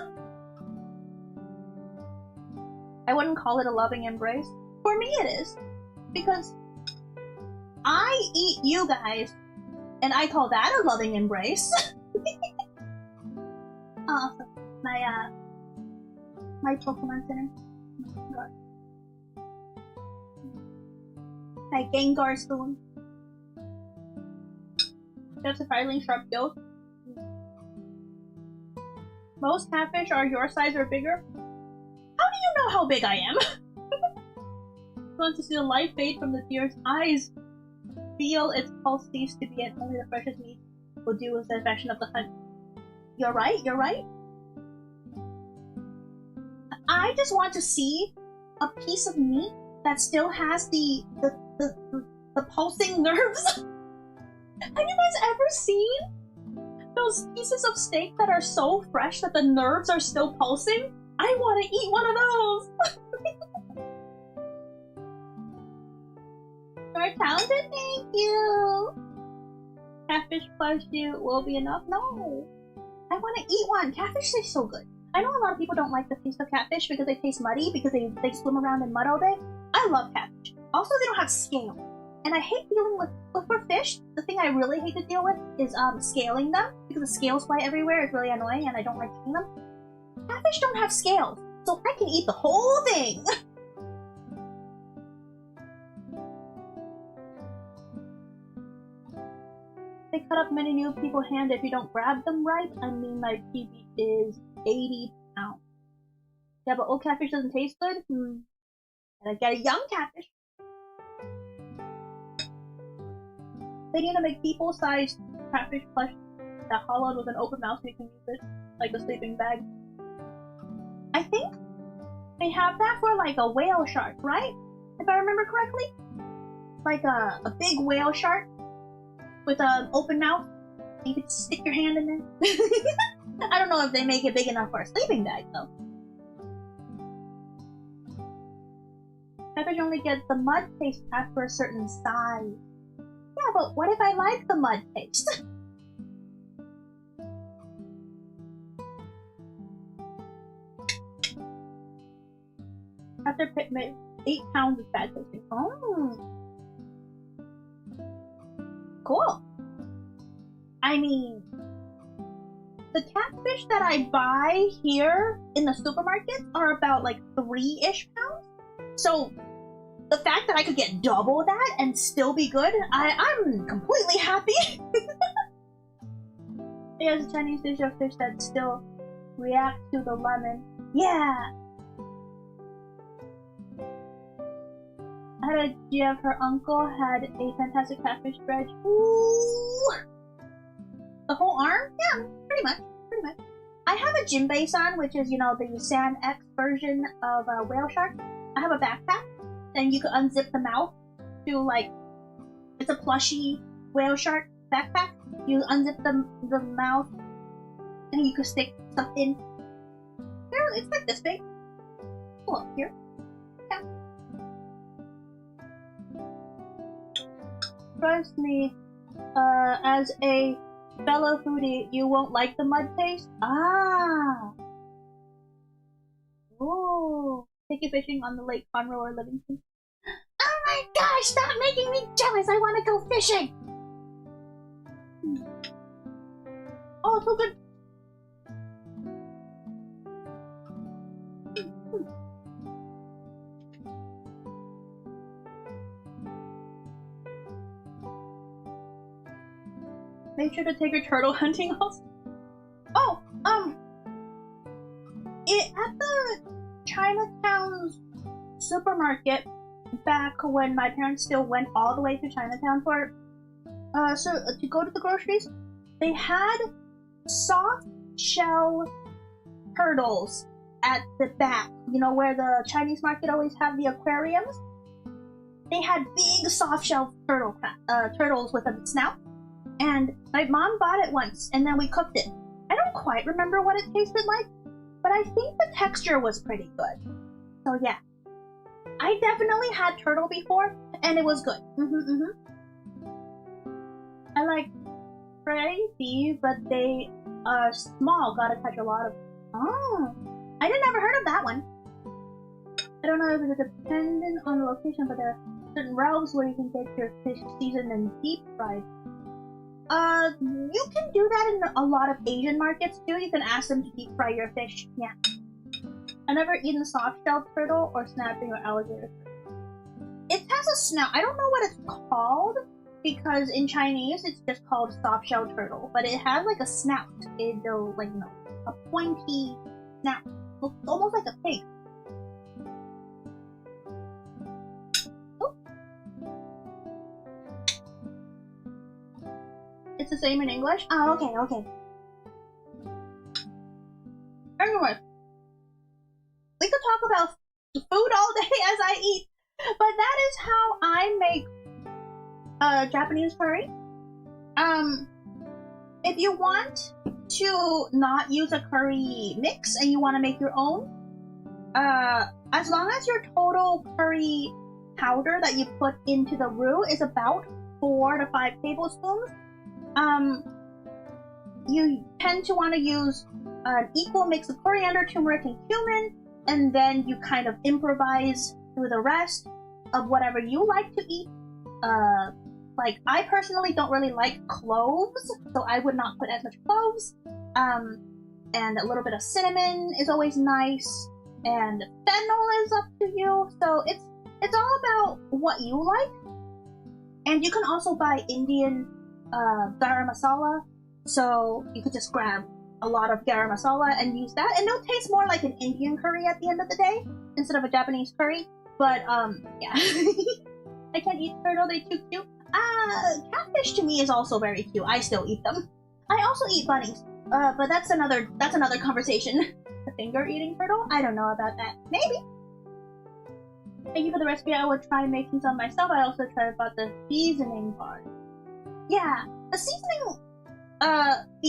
I wouldn't call it a loving embrace. For me, it is, because I eat you guys, and I call that a loving embrace. Oh, my Pokemon Center. Oh my god. My Gengar spoon. That's surprisingly sharp gills. Most catfish are your size or bigger. How do you know how big I am? Want to see the light fade from the deer's eyes. Feel its pulse cease to be, and only the freshest meat will do with the affection of the hunt. You're right, you're right. I just want to see a piece of meat that still has the pulsing nerves. Have you guys ever seen those pieces of steak that are so fresh that the nerves are still pulsing? I want to eat one of those! You're talented, thank you! Catfish plushie will be enough? No! I want to eat one! Catfish tastes so good. I know a lot of people don't like the taste of catfish because they taste muddy, because they swim around in mud all day. I love catfish. Also, they don't have scales. And I hate dealing with for fish. The thing I really hate to deal with is scaling them, because the scales fly everywhere. It's really annoying, and I don't like eating them. Catfish don't have scales, so I can eat the whole thing. They cut up many new people's hand if you don't grab them right. I mean, my PB is 80 pounds. Yeah, but old catfish doesn't taste good. And I get a young catfish. They need to make people-sized catfish plush that hollowed with an open mouth so you can use it like a sleeping bag. I think they have that for like a whale shark, right? If I remember correctly? Like a big whale shark with an open mouth. You could stick your hand in there. I don't know if they make it big enough for a sleeping bag though. Catfish only get the mud paste after a certain size. Yeah, but what if I like the mud paste? After pit made 8 pounds of bad tasting. Oh, cool. I mean, the catfish that I buy here in the supermarket are about like 3-ish pounds. So the fact that I could get double that and still be good, I'm completely happy. There's a Chinese dish of fish that still react to the lemon. Yeah. I had a GF, her uncle had a fantastic catfish dredge. Ooh! The whole arm? Yeah, pretty much. I have a Jinbei-san, which is, you know, the San X version of a whale shark. I have a backpack, and you can unzip the mouth to, like, it's a plushy whale shark backpack. You unzip the mouth, and you can stick stuff in. There, it's like this big. Pull up here. Yeah. Trust me, as a Fellow foodie, you won't like the mud taste? Ah! Ooh. Take you fishing on the Lake Conroe or Livingston. Oh my gosh, stop making me jealous! I want to go fishing! Oh, so good! Make sure to take your turtle hunting also. Oh, at the Chinatown's supermarket, back when my parents still went all the way to Chinatown for to go to the groceries, they had soft shell turtles at the back. You know where the Chinese market always have the aquariums? They had big soft shell turtles with a snout. And my mom bought it once, and then we cooked it. I don't quite remember what it tasted like, but I think the texture was pretty good. So yeah. I definitely had turtle before, and it was good. I like crazy, but they are small. Gotta catch a lot of... Oh! I never heard of that one. I don't know if it's dependent on the location, but there are certain routes where you can get your fish seasoned and deep fried. You can do that in a lot of Asian markets too. You can ask them to deep fry your fish. Yeah. I've never eaten soft-shelled turtle or snapping or alligator. It has a snout. I don't know what it's called because in Chinese it's just called soft-shelled turtle, but it has like a snout. It'll like a pointy snout. Looks almost like a pig. It's the same in English? Oh, okay. Anyway, we could talk about food all day as I eat, but that is how I make Japanese curry. If you want to not use a curry mix and you want to make your own, as long as your total curry powder that you put into the roux is about 4 to 5 tablespoons, you tend to want to use an equal mix of coriander, turmeric, and cumin, and then you kind of improvise through the rest of whatever you like to eat. Like, I personally don't really like cloves, so I would not put as much cloves. And a little bit of cinnamon is always nice, and fennel is up to you. So it's all about what you like. And you can also buy Indian garam masala, so you could just grab a lot of garam masala and use that, and it'll taste more like an Indian curry at the end of the day instead of a Japanese curry. But yeah. I can't eat turtle, they're too cute. Catfish to me is also very cute. I still eat them. I also eat bunnies, but that's another conversation. The finger eating turtle? I don't know about that. Maybe. Thank you for the recipe. I will try making some myself. I also tried about the seasoning part. Yeah, the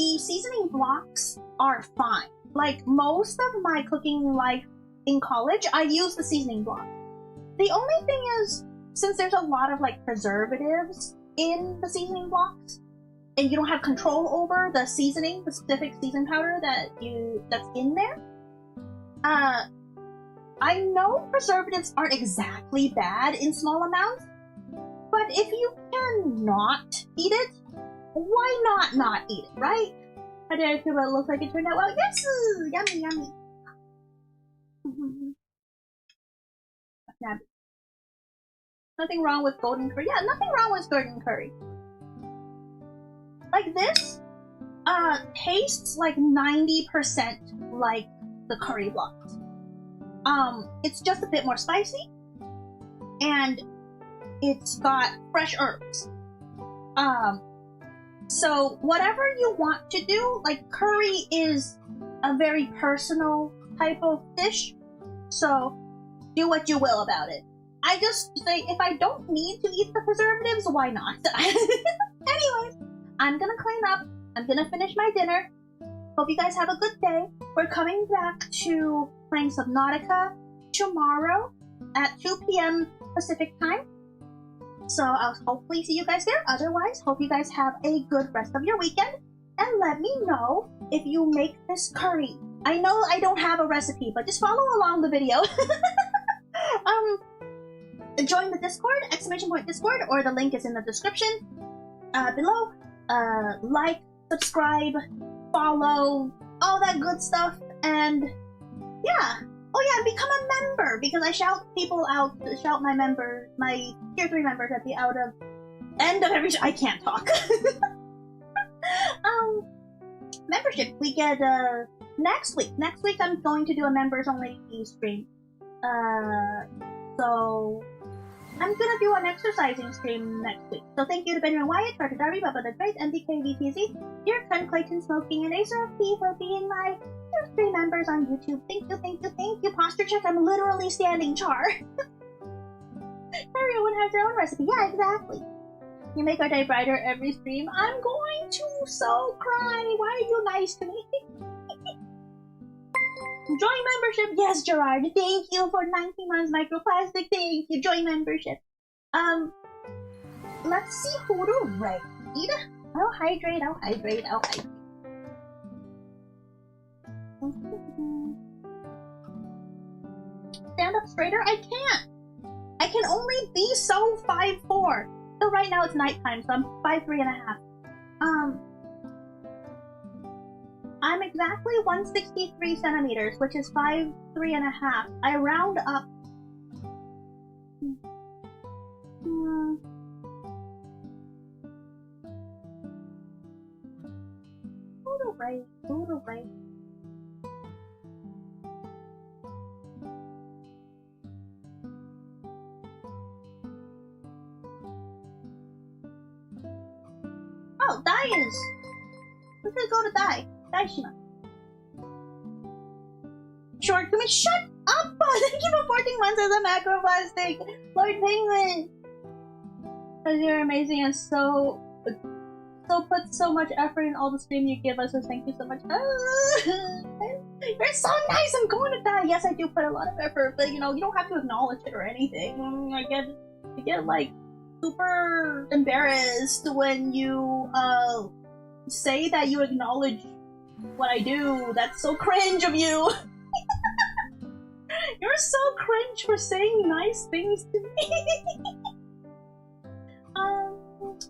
seasoning blocks are fine. Like most of my cooking life in college, I use the seasoning block. The only thing is, since there's a lot of like preservatives in the seasoning blocks, and you don't have control over the seasoning, the specific season powder that's in there, I know preservatives aren't exactly bad in small amounts, but if you can not eat it, why not eat it, right? How did I feel about it? Looks like it turned out well. Yes! Yummy. Nothing wrong with golden curry. Yeah, nothing wrong with golden curry. Like this, tastes like 90% like the curry blocks. It's just a bit more spicy, and it's got fresh herbs. So whatever you want to do, like curry is a very personal type of dish, so do what you will about it. I just say, if I don't need to eat the preservatives, why not? Anyways, I'm gonna clean up, I'm gonna finish my dinner. Hope you guys have a good day. We're coming back to playing Subnautica tomorrow at 2 p.m. Pacific time. So I'll hopefully see you guys there. Otherwise, hope you guys have a good rest of your weekend. and let me know if you make this curry. I know I don't have a recipe, but just follow along the video. Join the Discord, !Discord, or the link is in the description below. Like, subscribe, follow, all that good stuff, and yeah. Oh yeah, become a member, because I shout people out, shout my members, my tier 3 members at the end of every I can't talk. Membership, we get, next week I'm going to do a members only stream. So I'm gonna do an exercising stream next week. So thank you to Benjamin Wyatt, Carter Darby, Bubba the Great, MDK, VTZ, Dear Ken, Clayton Smoking, and Acer of P for being my tier 3 members on YouTube. Thank you. Posture check, I'm literally standing char. Everyone has their own recipe. Yeah, exactly. You make our day brighter every stream. I'm going to so cry. Why are you nice to me? Join membership. Yes, Gerard. Thank you for 19 months microplastic. Thank you. Join membership. Let's see who to raid. I'll hydrate. Stand up straighter? I can't. I can only be so 5'4". So right now it's nighttime, so I'm 5'3.5". I'm exactly 163 centimeters, which is 5'3.5". I round up. Who to rate? Oh, Dai is. Let's go to Dai. Daishima. Short Guumi, shut up! Thank you for 14 months as a macroplastic! Lord Penguin! Because you're amazing and so put so much effort in all the stream you give us, so thank you so much. You're so nice! I'm going to die! Yes, I do put a lot of effort, but you know, you don't have to acknowledge it or anything. I get like super embarrassed when you say that you acknowledge what I do. That's so cringe of you. You're so cringe for saying nice things to me. I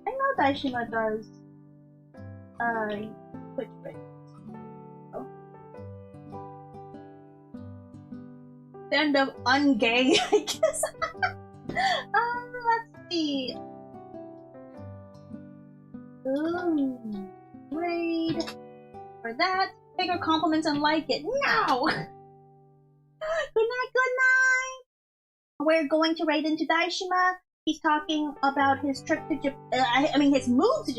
know Daishima does Twitch rates. Oh. Stand up ungay, I guess. Let's see. Ooh, raid for that. Bigger compliments and like it now. Good night. We're going to raid into Daishima. He's talking about his trip to Japan. His move to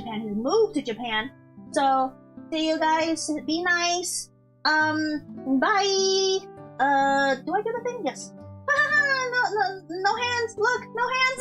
Japan. So, see you guys. Be nice. Bye. Do I do the thing? Yes. No hands. Look, no hands.